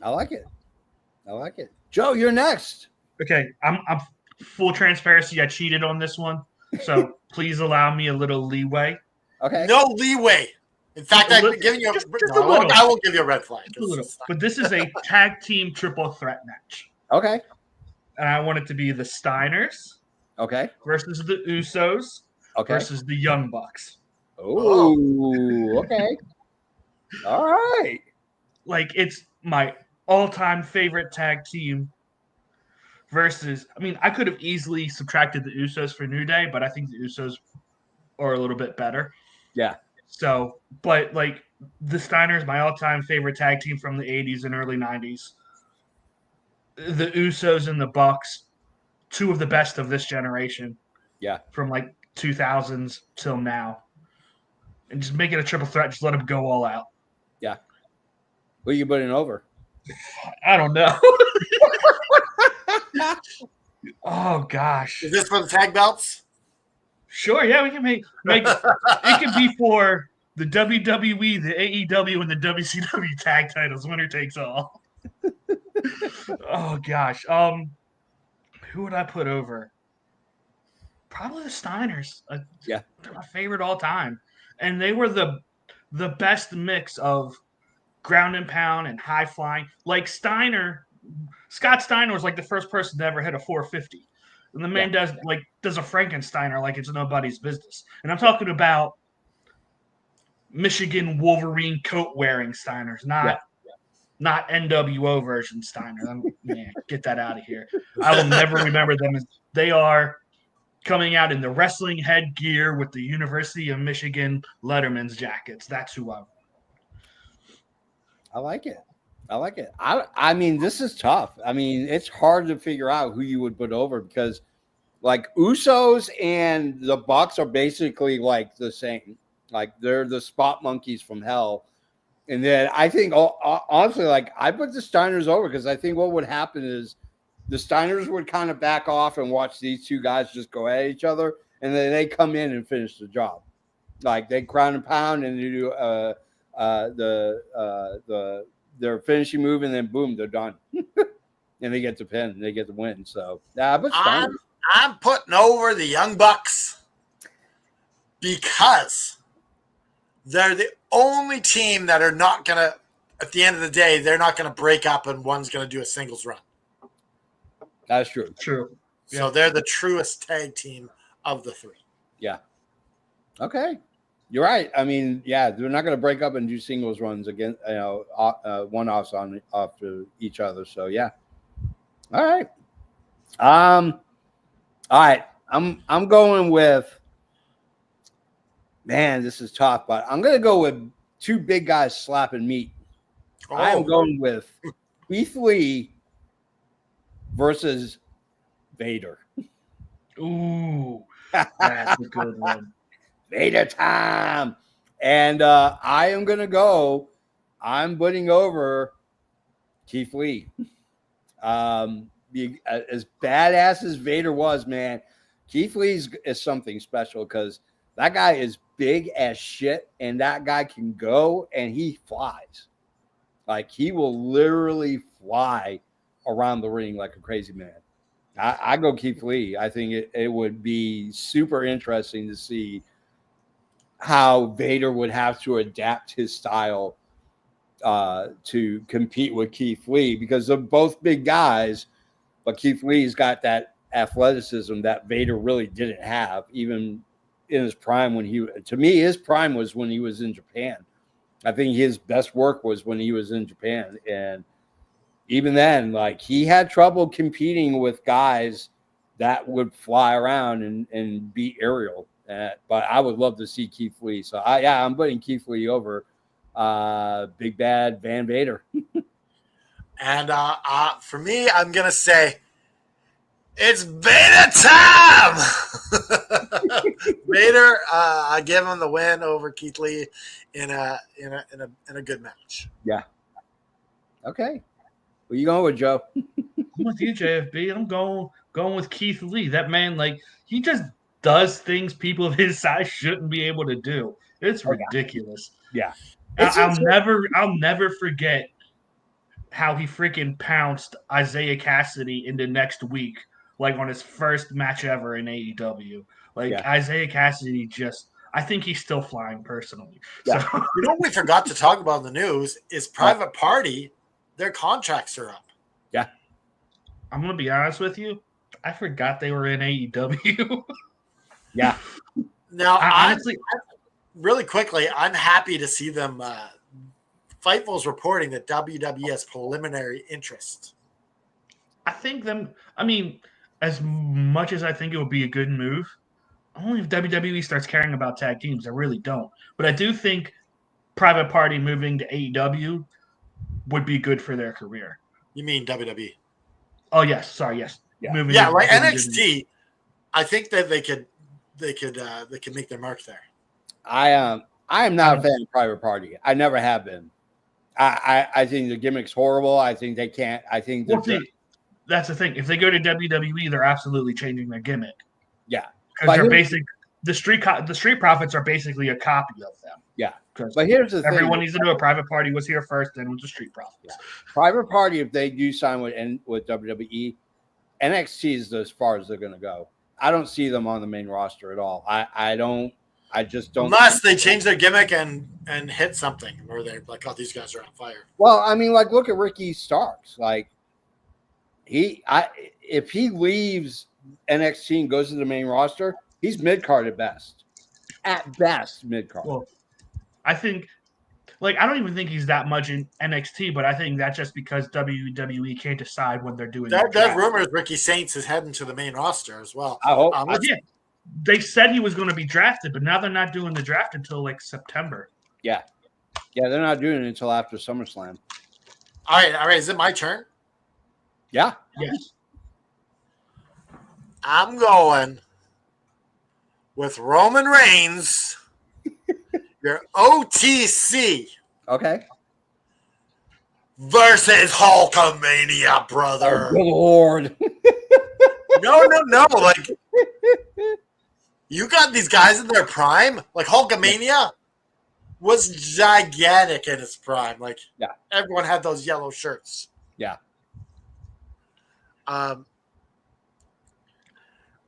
I like it. Joe, you're next. Okay, I'm full transparency. I cheated on this one, so please allow me a little leeway. Okay. No leeway. In fact, I'm giving you I won't give you a red flag. But this is a tag team triple threat match. Okay. And I want it to be the Steiners. Okay. Versus the Usos. Okay. Versus the Young Bucks. Oh, okay. All right. Like, it's my all-time favorite tag team versus, I mean, I could have easily subtracted the Usos for New Day, but I think the Usos are a little bit better. Yeah. So, but like the Steiners, my all-time favorite tag team from the 80s and early 90s. The Usos and the Bucks, two of the best of this generation. Yeah. From like 2000s till now. And just make it a triple threat. Just let them go all out. Yeah. Who are you putting over? I don't know. Oh, gosh. Is this for the tag belts? Sure, yeah, we can make it could be for the WWE, the AEW, and the WCW tag titles. Winner takes all. Oh gosh. Who would I put over? Probably the Steiners. Yeah. They're my favorite all time. And they were the best mix of ground and pound and high flying. Like Scott Steiner was like the first person to ever hit a 450. And the man does a Frankensteiner like it's nobody's business. And I'm talking about Michigan Wolverine coat wearing Steiners, not NWO version Steiner. Man, get that out of here. I will never remember them. They are coming out in the wrestling headgear with the University of Michigan Letterman's jackets. That's who I want. I like it. I mean, this is tough. I mean, it's hard to figure out who you would put over because, like, Usos and the Bucks are basically like the same. Like, they're the spot monkeys from hell. And then I think, honestly, like, I put the Steiners over because I think what would happen is the Steiners would kind of back off and watch these two guys just go at each other, and then they come in and finish the job. Like, they ground and pound and they do their finishing move, and then boom, they're done. And they get the pin, they get the win. So but I'm putting over the Young Bucks because they're the only team that are not gonna, at the end of the day, they're not gonna break up and one's gonna do a singles run. That's true. True. So they're the truest tag team of the three. Yeah. Okay. You're right. I mean, yeah, they're not going to break up and do singles runs again, one-offs off to each other. So yeah. All right. All right. I'm going with. Man, this is tough, but I'm going to go with two big guys slapping meat. Oh. I am going with Keith Lee versus Vader. Ooh, that's a good one. Vader time. And I am going to go. I'm putting over Keith Lee. As badass as Vader was, man, Keith Lee is something special because that guy is big as shit, and that guy can go and he flies. Like, he will literally fly around the ring like a crazy man. I go Keith Lee. I think it would be super interesting to see how Vader would have to adapt his style to compete with Keith Lee, because they're both big guys, but Keith Lee's got that athleticism that Vader really didn't have, even in his prime. To me, his prime was when he was in Japan. I think his best work was when he was in Japan. And even then, like, he had trouble competing with guys that would fly around and be aerial. But I would love to see Keith Lee. So I'm putting Keith Lee over Big Bad Van Vader. And for me, I'm gonna say it's Vader time. Vader, I give him the win over Keith Lee in a good match. Yeah. Okay. Where you going with, Joe? I'm with you, JFB. I'm going with Keith Lee. That man, like, he just does things people of his size shouldn't be able to do. It's ridiculous. Yeah. I'll never forget how he freaking pounced Isaiah Cassidy into next week, like on his first match ever in AEW. Like, Isaiah Cassidy I think he's still flying personally. Yeah. So, You know what we forgot to talk about in the news is Private Party. Their contracts are up. Yeah. I'm going to be honest with you. I forgot they were in AEW. Yeah. Now, honestly, really quickly, I'm happy to see them. Fightful's reporting that WWE has preliminary interest. As much as I think it would be a good move, only if WWE starts caring about tag teams. I really don't. But I do think Private Party moving to AEW would be good for their career. You mean WWE? Oh, yes. Sorry, yes. Yeah. Like NXT, I think that they could make their mark there. I am not a fan of Private Party. I never have been. I think the gimmick's horrible. I think they can't. I think that's the thing. If they go to WWE, they're absolutely changing their gimmick. Yeah, because the Street Profits are basically a copy of them. Yeah, but here's the thing: everyone needs to know a Private Party was here first, then was the Street Profits. Yeah. Private Party, if they do sign with WWE, NXT is as far as they're going to go. I don't see them on the main roster at all. I just don't. Unless they change their gimmick and hit something where they're like, oh, these guys are on fire. Well, I mean, like, look at Ricky Starks. Like, if he leaves NXT and goes to the main roster, he's mid-card at best. At best, mid-card. Well, I think, like, I don't even think he's that much in NXT, but I think that's just because WWE can't decide when they're doing that rumor is Ricky Saints is heading to the main roster as well. I hope. Yeah. They said he was going to be drafted, but now they're not doing the draft until like September. Yeah. Yeah, they're not doing it until after SummerSlam. All right. Is it my turn? Yeah. Yes. I'm going with Roman Reigns, your OTC. Okay. Versus Hulkamania, brother. Oh, good Lord. No. Like, you got these guys in their prime. Like, Hulkamania was gigantic in his prime. Like, everyone had those yellow shirts. Yeah.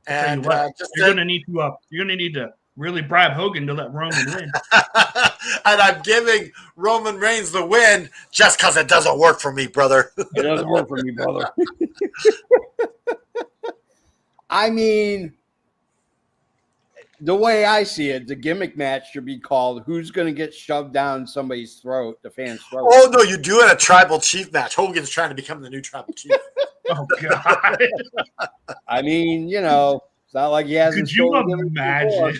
And you're gonna need to really bribe Hogan to let Roman win. And I'm giving Roman Reigns the win just because it doesn't work for me, brother. It doesn't work for me, brother. I mean, the way I see it, the gimmick match should be called "Who's going to get shoved down somebody's throat?" The fan's throat. Oh no, you're doing a tribal chief match. Hogan's trying to become the new tribal chief. Oh God! I mean, it's not like he hasn't. Could you imagine?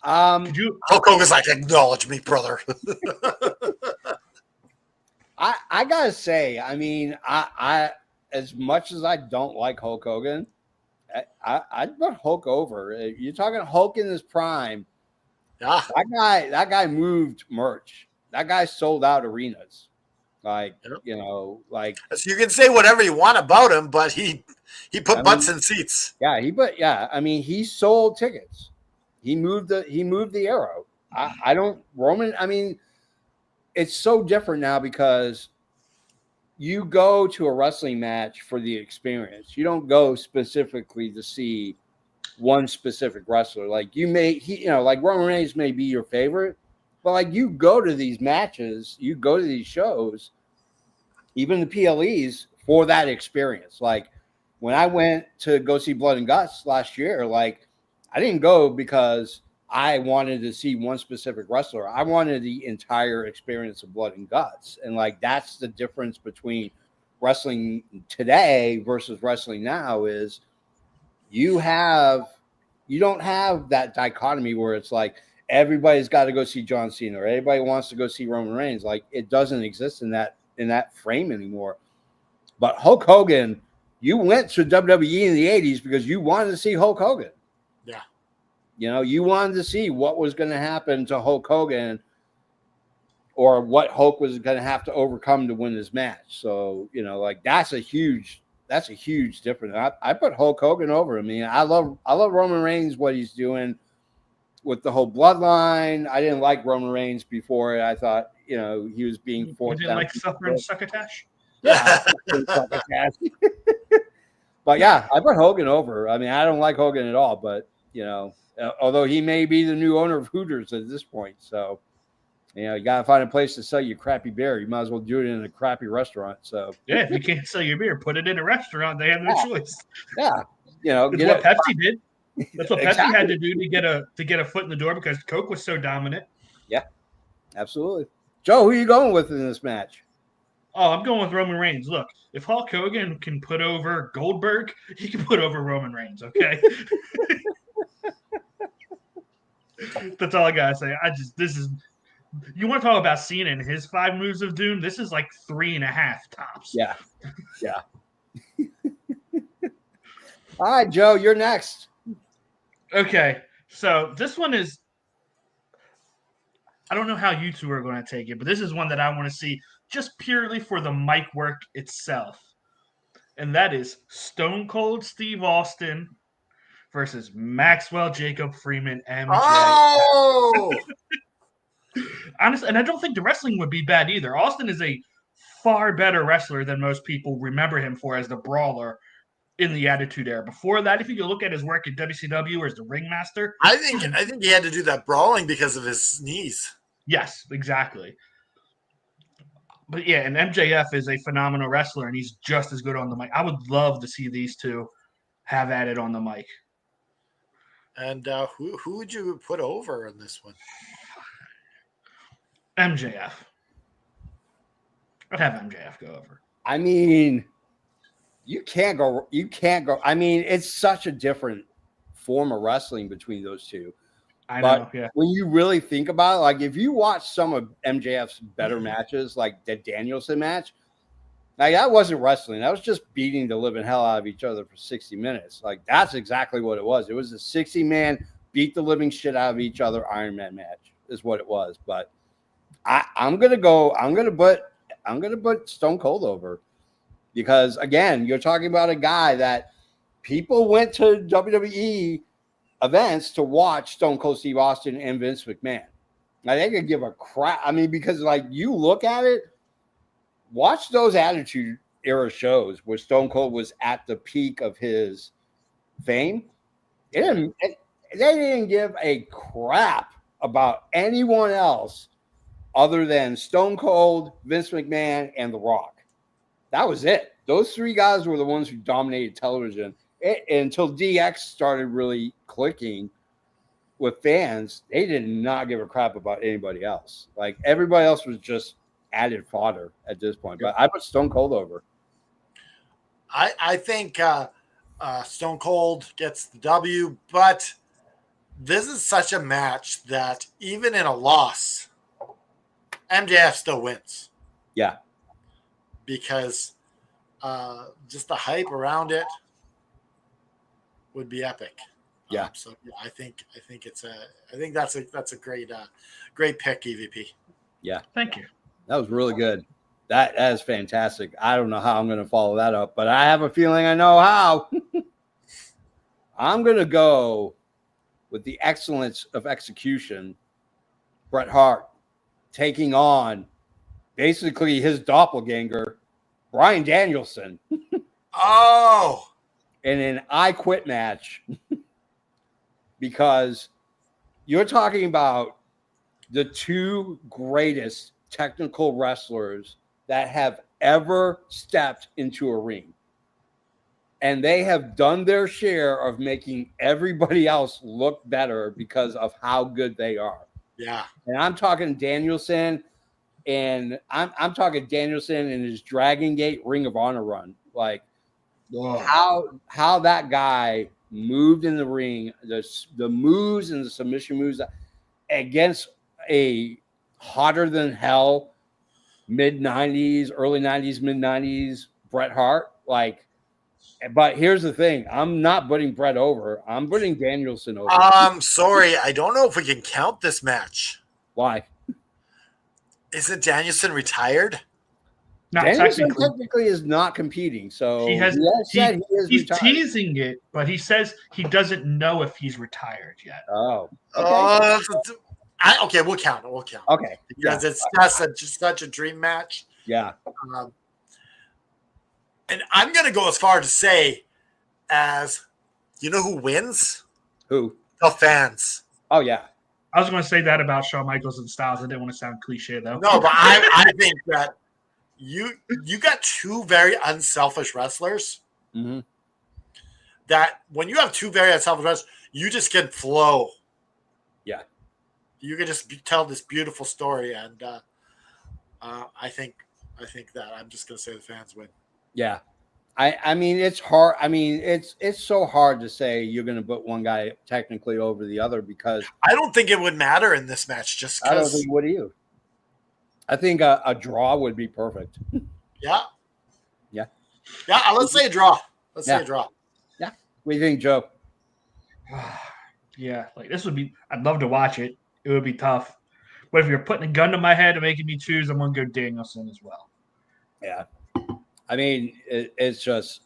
Hulk Hogan's like, acknowledge me, brother. I gotta say, I mean, I as much as I don't like Hulk Hogan, I'd put Hulk over. You're talking Hulk in his prime. Yeah, that guy moved merch. That guy sold out arenas. Like, like, so you can say whatever you want about him, but he put butts in seats. Yeah, I mean, he sold tickets. He moved the arrow. Roman. I mean, it's so different now because you go to a wrestling match for the experience. You don't go specifically to see one specific wrestler. Like like Roman Reigns may be your favorite, but like you go to these matches, you go to these shows, even the PLEs for that experience. Like when I went to go see Blood and Guts last year, like I didn't go because I wanted to see one specific wrestler. I wanted the entire experience of Blood and Guts. And like that's the difference between wrestling today versus wrestling now is you don't have that dichotomy where it's like everybody's got to go see John Cena or everybody wants to go see Roman Reigns. Like it doesn't exist in that frame anymore. But Hulk Hogan, you went to WWE in the 80s because you wanted to see Hulk Hogan. Yeah. You wanted to see what was going to happen to Hulk Hogan or what Hulk was going to have to overcome to win this match. So, like that's a huge difference. I put Hulk Hogan over. I mean, I love Roman Reigns, what he's doing with the whole bloodline. I didn't like Roman Reigns before. I thought, he was being forced. You didn't like suffering succotash? Yeah. But yeah, I put Hogan over. I mean, I don't like Hogan at all, but although he may be the new owner of Hooters at this point. So, you got to find a place to sell your crappy beer. You might as well do it in a crappy restaurant. So yeah, if you can't sell your beer, put it in a restaurant. They have no choice. Yeah. It's what Pepsi did. That's what Pepsi had to do to get a foot in the door because Coke was so dominant. Yeah, absolutely. Joe, who are you going with in this match? Oh, I'm going with Roman Reigns. Look, if Hulk Hogan can put over Goldberg, he can put over Roman Reigns, okay? That's all I got to say. You want to talk about Cena and his 5 moves of doom? This is like 3.5 tops. Yeah. All right, Joe, you're next. Okay, so this one is I don't know how you two are going to take it, but this is one that I want to see just purely for the mic work itself. And that is Stone Cold Steve Austin versus Maxwell Jacob Freeman MJ. Oh! Honestly, and I don't think the wrestling would be bad either. Austin is a far better wrestler than most people remember him for as the brawler in the Attitude Era. Before that, if you look at his work at WCW or as the ringmaster, I think he had to do that brawling because of his knees. Yes, exactly. But yeah, and MJF is a phenomenal wrestler, and he's just as good on the mic. I would love to see these two have at it on the mic. And who would you put over in this one? MJF. I'd have MJF go over. I mean, you can't go. I mean, it's such a different form of wrestling between those two. I know, yeah. When you really think about it, like if you watch some of MJF's better matches, like the Danielson match, like that wasn't wrestling. That was just beating the living hell out of each other for 60 minutes. Like that's exactly what it was. It was a 60-man beat the living shit out of each other Iron Man match is what it was. But I'm gonna put Stone Cold over because again, you're talking about a guy that people went to WWE events to watch Stone Cold Steve Austin and Vince McMahon. Now they could give a crap. I mean, because like you look at it, watch those Attitude Era shows where Stone Cold was at the peak of his fame. They didn't give a crap about anyone else other than Stone Cold, Vince McMahon, and The Rock. That was it. Those 3 guys were the ones who dominated television. Until DX started really clicking with fans, they did not give a crap about anybody else. Like everybody else was just added fodder at this point. But I put Stone Cold over. I think Stone Cold gets the W, but this is such a match that even in a loss, MJF still wins. Yeah. Because just the hype around it would be epic. Yeah. So yeah, I think that's a great pick, EVP. Yeah. Thank you. That was really good. That is fantastic. I don't know how I'm going to follow that up, but I have a feeling I know how. I'm going to go with the excellence of execution. Bret Hart taking on basically his doppelganger, Bryan Danielson. Oh. In an I Quit match because you're talking about the two greatest technical wrestlers that have ever stepped into a ring. And they have done their share of making everybody else look better because of how good they are. Yeah. And I'm talking Danielson, and I'm talking Danielson in his Dragon Gate Ring of Honor run. Like how that guy moved in the ring, the moves and the submission moves against a hotter than hell mid-90s, early 90s, mid-90s Bret Hart. Like, but here's the thing. I'm not putting Bret over. I'm putting Danielson over. Sorry. I don't know if we can count this match. Why? Isn't Danielson retired? Not Danielson technically. technically is not competing. So He has said he is he's retired. teasing it, but he says he doesn't know if he's retired yet. Oh. Okay. Okay, we'll count it. We'll count. Okay. Because Yeah. it's just such a dream match. Yeah. And I'm going to go as far to say, as you know who wins? Who? The fans. Oh yeah. I was going to say that about Shawn Michaels and Styles. I didn't want to sound cliche though. No, but I think that you got two very unselfish wrestlers. Mm-hmm. That when you have two very unselfish wrestlers, you just can flow. Yeah. You can just tell this beautiful story, and I think that I'm just going to say the fans win. Yeah. I mean, it's hard. I mean, it's so hard to say you're going to put one guy technically over the other because I don't think it would matter in this match. Just I don't because. think what do you? I think a draw would be perfect. Yeah. Yeah. Yeah. Let's say a draw. Let's say Yeah. a draw. Yeah. What do you think, Joe? Yeah, like this would be. I'd love to watch it. It would be tough, but if you're putting a gun to my head and making me choose, I'm gonna go Danielson as well. Yeah. I mean, it's just,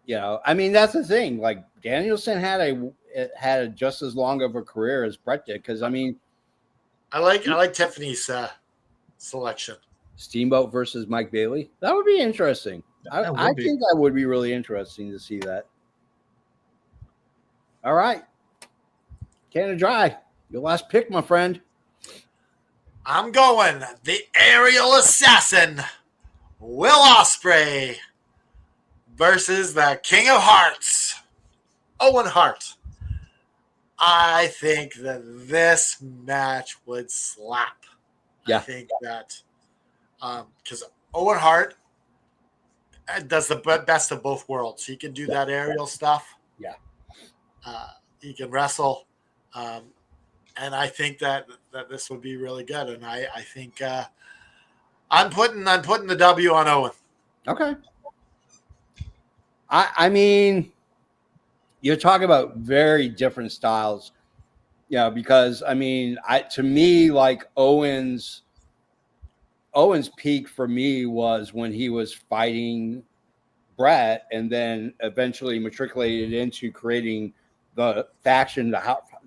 I mean, that's the thing. Like Danielson had just as long of a career as Bret did. Because I mean, I like Tiffany's selection. Steamboat versus Mike Bailey. That would be interesting. I think that would be really interesting to see that. All right. Canada Dry. Your last pick, my friend. I'm going the aerial assassin, Will Ospreay, versus the King of Hearts, Owen Hart. I think that this match would slap. Yeah. I think that because Owen Hart does the best of both worlds. He can do that aerial stuff. Yeah. He can wrestle. And I think that this would be really good. And I think I'm putting the W on Owen. Okay. I mean, you're talking about very different styles, because I mean, to me, like Owen's peak for me was when he was fighting Bret and then eventually matriculated into creating the faction, the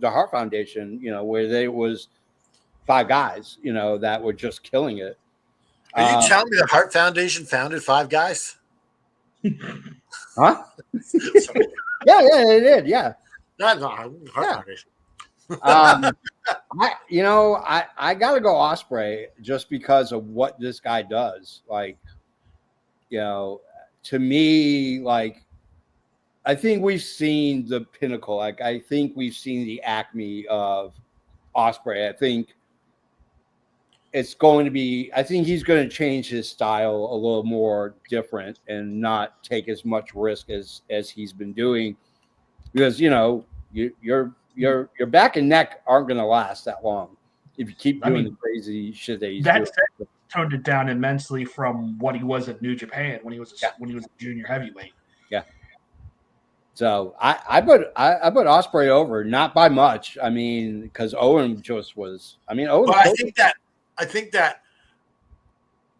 Hart Foundation, where there was 5 guys, that were just killing it. Are you telling me the Hart Foundation founded 5 guys? Huh? Yeah, it did. Yeah. No, Hart Foundation. I gotta go Ospreay just because of what this guy does. Like, to me, like, I think we've seen the pinnacle. Like, I think we've seen the acme of Ospreay. I think it's going to be. I think he's going to change his style a little more different and not take as much risk as he's been doing, because your back and neck aren't going to last that long if you keep doing the crazy shit that he's doing. That toned it down immensely from what he was at New Japan when he was a junior heavyweight. Yeah. So I put Ospreay over, not by much. I mean, because Owen just was. I mean, Owen. But I think that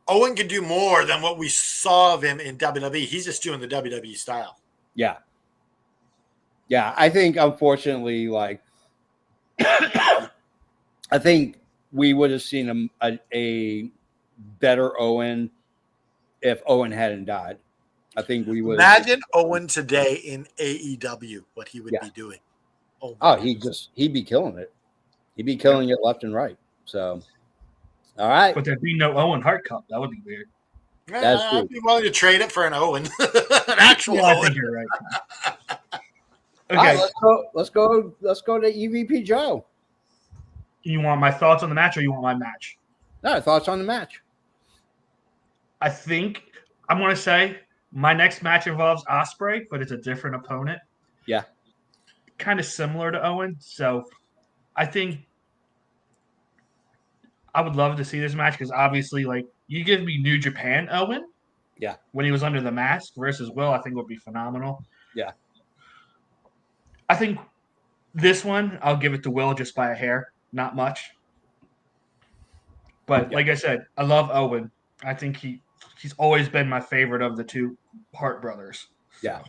Owen can do more than what we saw of him in WWE. He's just doing the WWE style. Yeah. Yeah, I think unfortunately, like, I think we would have seen a better Owen if Owen hadn't died. I think we would imagine Owen today in AEW, what he would be doing. Oh, he'd be killing it. He'd be killing it left and right. So, all right. But there'd be no Owen Hart Cup. That would be weird. That's true. I'd be willing to trade it for an Owen, an actual Yeah, I Owen. think you're right. All right, Okay. let's go to EVP Joe. You want my thoughts on the match or you want my match? No, thoughts on the match. I think I'm going to say my next match involves Ospreay, but it's a different opponent. Yeah. Kind of similar to Owen. So I think I would love to see this match because obviously, like, you give me New Japan Owen. Yeah. When he was under the mask versus Will, I think would be phenomenal. Yeah. I think this one, I'll give it to Will just by a hair. Not much. But like I said, I love Owen. I think he's always been my favorite of the two Hart brothers. Yeah.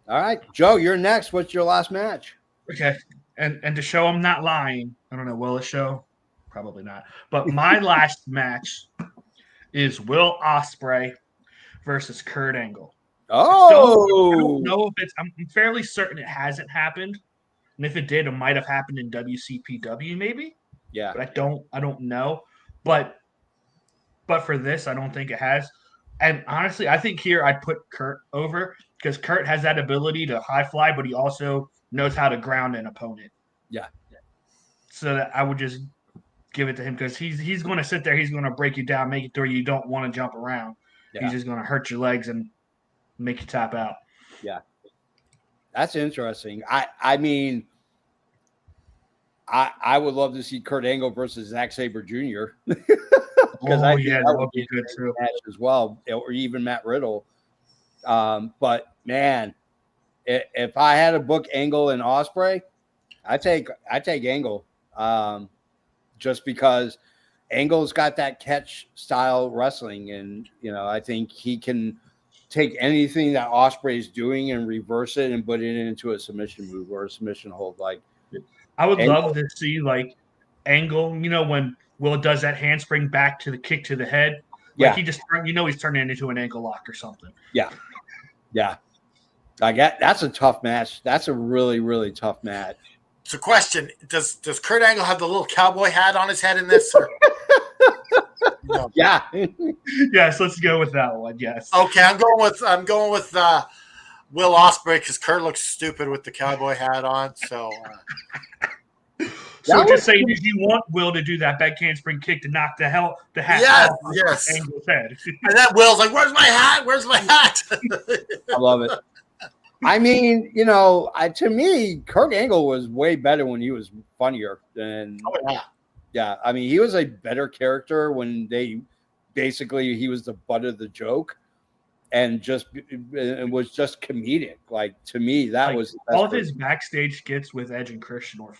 All right, Joe, you're next. What's your last match? Okay. And to show I'm not lying, I don't know, will it show? Probably not. But my last match is Will Ospreay versus Kurt Angle. Oh, I don't know if I'm fairly certain it hasn't happened. And if it did, it might have happened in WCPW maybe. yeah. But I don't know. But for this, I don't think it has. And honestly, I think here I'd put Kurt over because Kurt has that ability to high fly, but he also knows how to ground an opponent. Yeah. So that I would just give it to him because he's going to sit there, he's going to break you down, make it to where you don't want to jump around. Yeah. He's just going to hurt your legs and make you tap out. Yeah. That's interesting. I mean, I would love to see Kurt Angle versus Zack Sabre Jr. Because I think that would be a good match as well, or even Matt Riddle. But man, if I had to book Angle and Ospreay, I take Angle, just because Angle's got that catch style wrestling, and I think he can take anything that Ospreay is doing and reverse it and put it into a submission move or a submission hold. Like, I would love to see like Angle, when Will does that handspring back to the kick to the head. Like he just, he's turning it into an ankle lock or something. Yeah. Yeah. That's a tough match. That's a really, really tough match. It's a question. Does Kurt Angle have the little cowboy hat on his head in this? Or? No. Yeah. Yes, let's go with that one. Yes. Okay, I'm going with Will Ospreay because Kurt looks stupid with the cowboy hat on. So just saying, if you want Will to do that back handspring kick to knock the hat off Angle's head. And then Will's like, "Where's my hat? Where's my hat?" I love it. I mean, to me, Kurt Angle was way better when he was funnier than. Oh, yeah. Yeah, I mean, he was a better character when he was the butt of the joke, and it was just comedic. Like, to me, that was all of his backstage skits with Edge and Christian were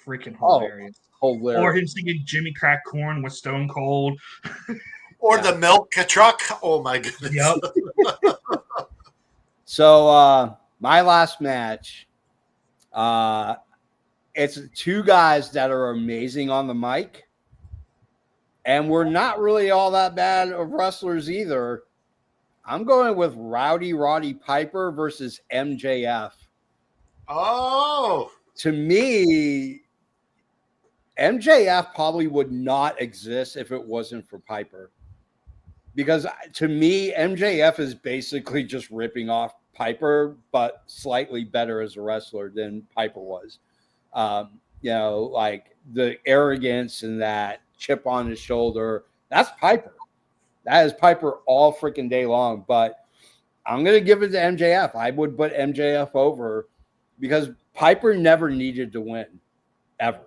freaking hilarious. Hilarious. Or him singing Jimmy Crack Corn with Stone Cold. Or the milk truck. Oh my goodness. Yep. So my last match, it's two guys that are amazing on the mic, and we're not really all that bad of wrestlers either. I'm going with Rowdy Roddy Piper versus MJF. Oh. To me, MJF probably would not exist if it wasn't for Piper. Because to me, MJF is basically just ripping off Piper, but slightly better as a wrestler than Piper was. Like the arrogance and that chip on his shoulder, that's Piper. That is Piper all freaking day long. But I'm going to give it to MJF. I would put MJF over because Piper never needed to win ever.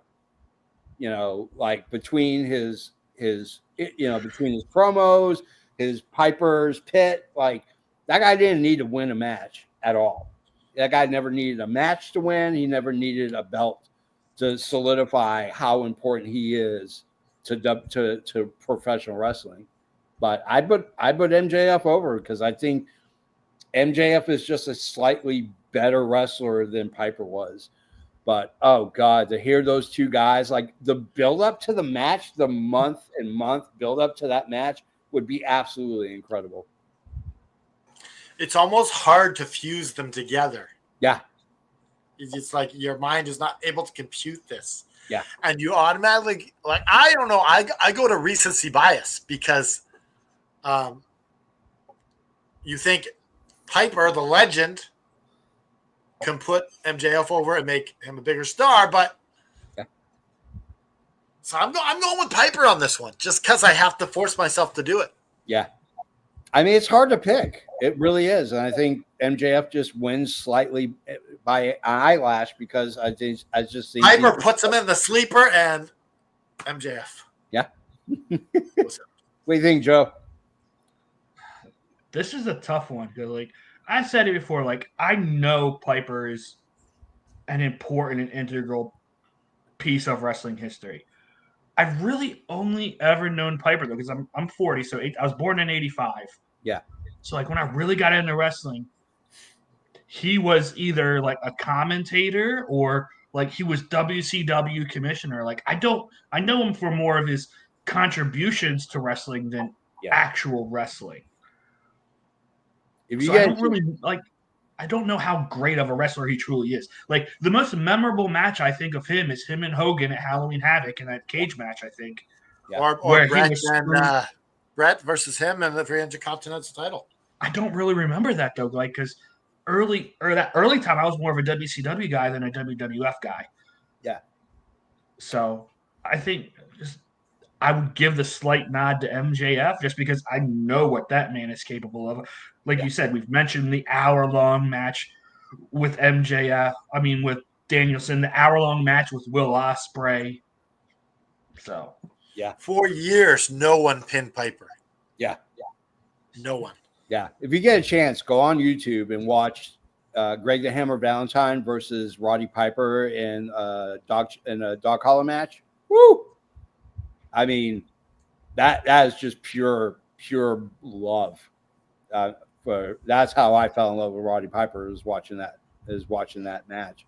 Like between his promos, his Piper's pit, like that guy didn't need to win a match at all. That guy never needed a match to win. He never needed a belt to solidify how important he is to professional wrestling. But I put MJF over because I think MJF is just a slightly better wrestler than Piper was. But, oh, God, to hear those two guys, like the build-up to the match, the month build-up to that match would be absolutely incredible. It's almost hard to fuse them together. Yeah. It's like your mind is not able to compute this. Yeah. And you automatically, like, I don't know, I go to recency bias because you think Piper, the legend, can put MJF over and make him a bigger star, but so I'm going with Piper on this one, just because I have to force myself to do it. Yeah. I mean, it's hard to pick. It really is. And I think MJF just wins slightly by an eyelash because I just think Piper puts him in the sleeper and MJF. Yeah. What do you think, Joe? This is a tough one because, like I said it before, like I know Piper is an important and integral piece of wrestling history. I've really only ever known Piper though because I'm 40, so I was born in 85. Yeah. So like when I really got into wrestling, he was either like a commentator or like he was WCW commissioner. Like I know him for more of his contributions to wrestling than actual wrestling. If you So I don't really like. I don't know how great of a wrestler he truly is. Like the most memorable match I think of him is him and Hogan at Halloween Havoc in that cage match. I think, or Brett and Brett versus him in the 300 Continental title. I don't really remember that though, like because early time I was more of a WCW guy than a WWF guy. Yeah. So I think I would give the slight nod to MJF just because I know what that man is capable of. Like you said, we've mentioned the hour-long match with MJF. I mean, with Danielson, the hour-long match with Will Ospreay. So, yeah. For years, no one pinned Piper. Yeah. No one. Yeah. If you get a chance, go on YouTube and watch Greg the Hammer Valentine versus Roddy Piper in a dog collar match. Woo! I mean, that is just pure love. That's how I fell in love with Roddy Piper is watching that match.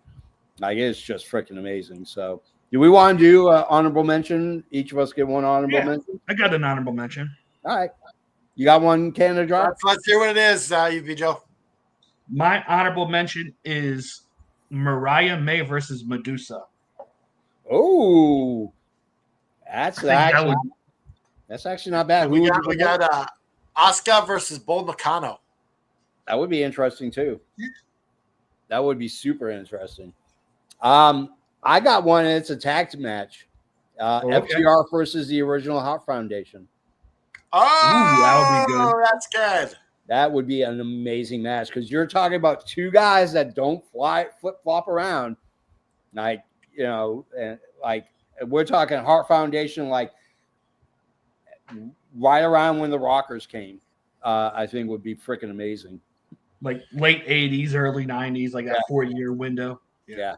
Like it's just freaking amazing. So, do we want to do honorable mention? Each of us get one honorable mention. I got an honorable mention. All right, you got one, Canada Drop. Let's hear what it is, UV Joe. My honorable mention is Mariah May versus Medusa. Oh, that's actually not bad. We got Asuka versus Bull Nakano. That would be interesting too. That would be super interesting. I got one, and it's a tag match. FTR versus the original Hot Foundation. Oh, that would be good. That's good. That would be an amazing match because you're talking about two guys that don't flip flop around, like and like we're talking Hart Foundation, like right around when the Rockers came. I think would be freaking amazing. Like late 80s, early 90s, like that 4-year window. Yeah.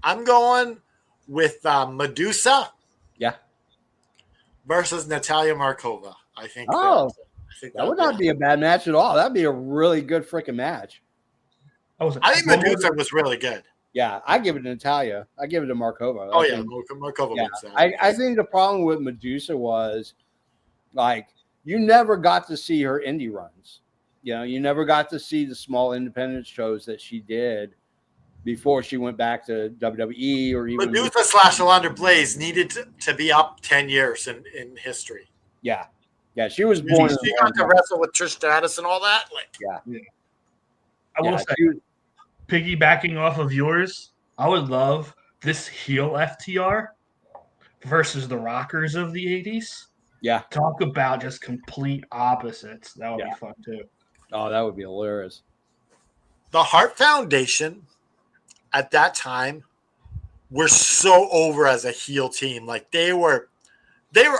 I'm going with Medusa. Yeah. Versus Natalia Markova. I think. That would not be a bad match at all. That'd be a really good freaking match. I think Medusa was really good. Yeah, I give it to Natalia. I give it to Markova. Markova wins that. I think the problem with Medusa was, like, you never got to see her indie runs. You never got to see the small independent shows that she did before she went back to WWE or even Medusa / Alundra Blaze needed to be up 10 years in history. Yeah. Yeah, she was born. She got to wrestle with Trish Stratus and all that. I will say, piggybacking off of yours, I would love this heel FTR versus the Rockers of the 80s. Yeah. Talk about just complete opposites. That would be fun too. Oh, that would be hilarious. The Hart Foundation at that time were so over as a heel team. Like they were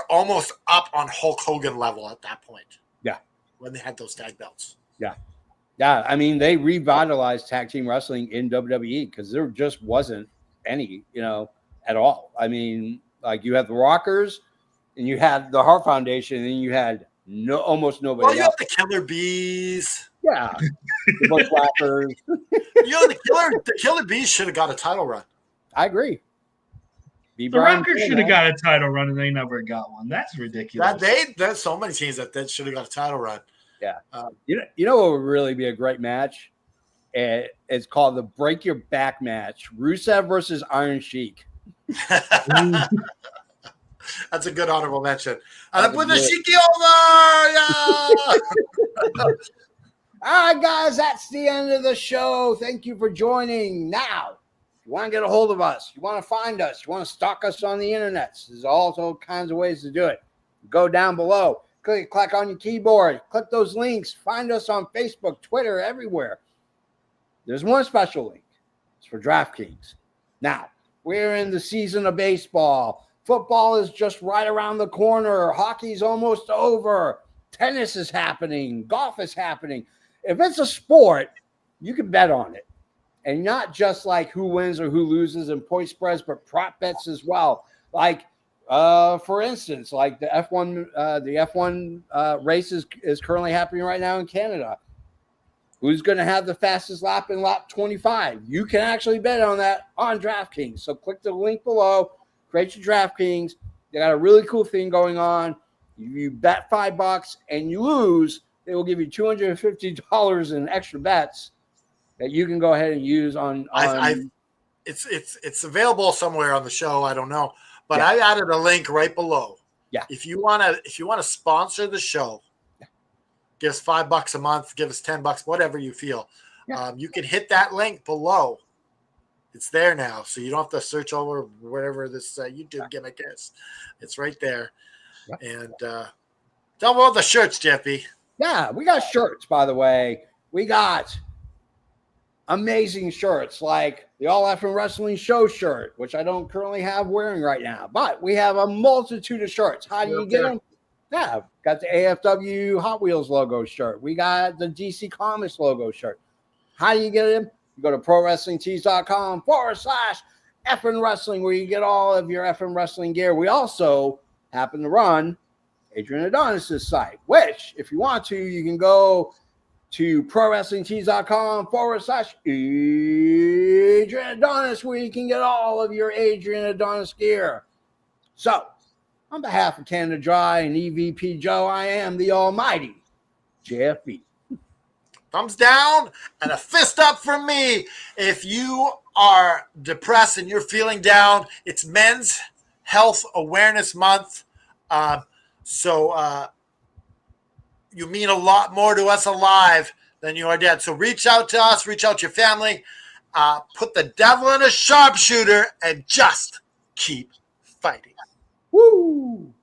almost up on Hulk Hogan level at that point. Yeah. When they had those tag belts. Yeah. Yeah. I mean, they revitalized tag team wrestling in WWE because there just wasn't any, at all. I mean, like you had the Rockers and you had the Hart Foundation and then you had almost nobody else. You else. had the Killer Bees. Yeah. The Bushwhackers. The Killer Bees should have got a title run. I agree. The Rockers should have got a title run and they never got one. That's ridiculous. There's so many teams that should have got a title run. Yeah. You know what would really be a great match? It's called the Break Your Back match. Rusev versus Iron Sheik. That's a good honorable mention. And I put the good. Shiki over. Yeah. All right, guys, that's the end of the show. Thank you for joining. Now, if you want to get a hold of us, you want to find us, you want to stalk us on the internet, there's all kinds of ways to do it. Go down below, click on your keyboard, click those links, find us on Facebook, Twitter, everywhere. There's one special link. It's for DraftKings. Now, we're in the season of baseball. Football is just right around the corner. Hockey's almost over. Tennis is happening. Golf is happening. If it's a sport, you can bet on it. And not just like who wins or who loses and point spreads, but prop bets as well. Like, for instance, like the F1 race is currently happening right now in Canada. Who's going to have the fastest lap in lap 25? You can actually bet on that on DraftKings. So click the link below, create your DraftKings. They got a really cool thing going on. You bet $5 and you lose, they will give you $250 in extra bets that you can go ahead and use on. It's available somewhere on the show. I don't know, but Yeah. I added a link right below. Yeah. If you wanna sponsor the show, give us $5 a month, give us $10, whatever you feel. Yeah. You can hit that link below. It's there now, so you don't have to search over whatever this YouTube gimmick is. It's right there. Yeah. And tell me about the shirts, Jeffy. Yeah, we got shirts, by the way. We got amazing shirts like the All Effing Wrestling Show shirt, which I don't currently have wearing right now, but we have a multitude of shirts. How do you get them? Yeah, got the AFW Hot Wheels logo shirt. We got the DC Comics logo shirt. How do you get them? You go to ProWrestlingTees.com/effing wrestling, where you get all of your effing wrestling gear. We also happen to run Adrian Adonis' site, which, if you want to, you can go to ProWrestlingTees.com/Adrian Adonis, where you can get all of your Adrian Adonis gear. So, on behalf of Canada Dry and EVP Joe, I am the almighty JFB. Thumbs down and a fist up from me. If you are depressed and you're feeling down, it's Men's Health Awareness Month. So you mean a lot more to us alive than you are dead. So reach out to us, reach out to your family, put the devil in a sharpshooter, and just keep fighting. Woo!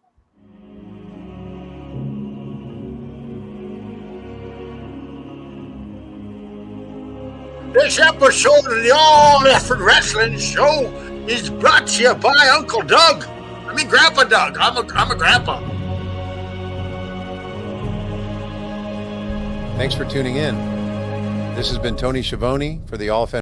This episode of the All Effing Wrestling Show is brought to you by Uncle Doug. I mean Grandpa Doug. I'm a grandpa. Thanks for tuning in. This has been Tony Schiavone for the All Effing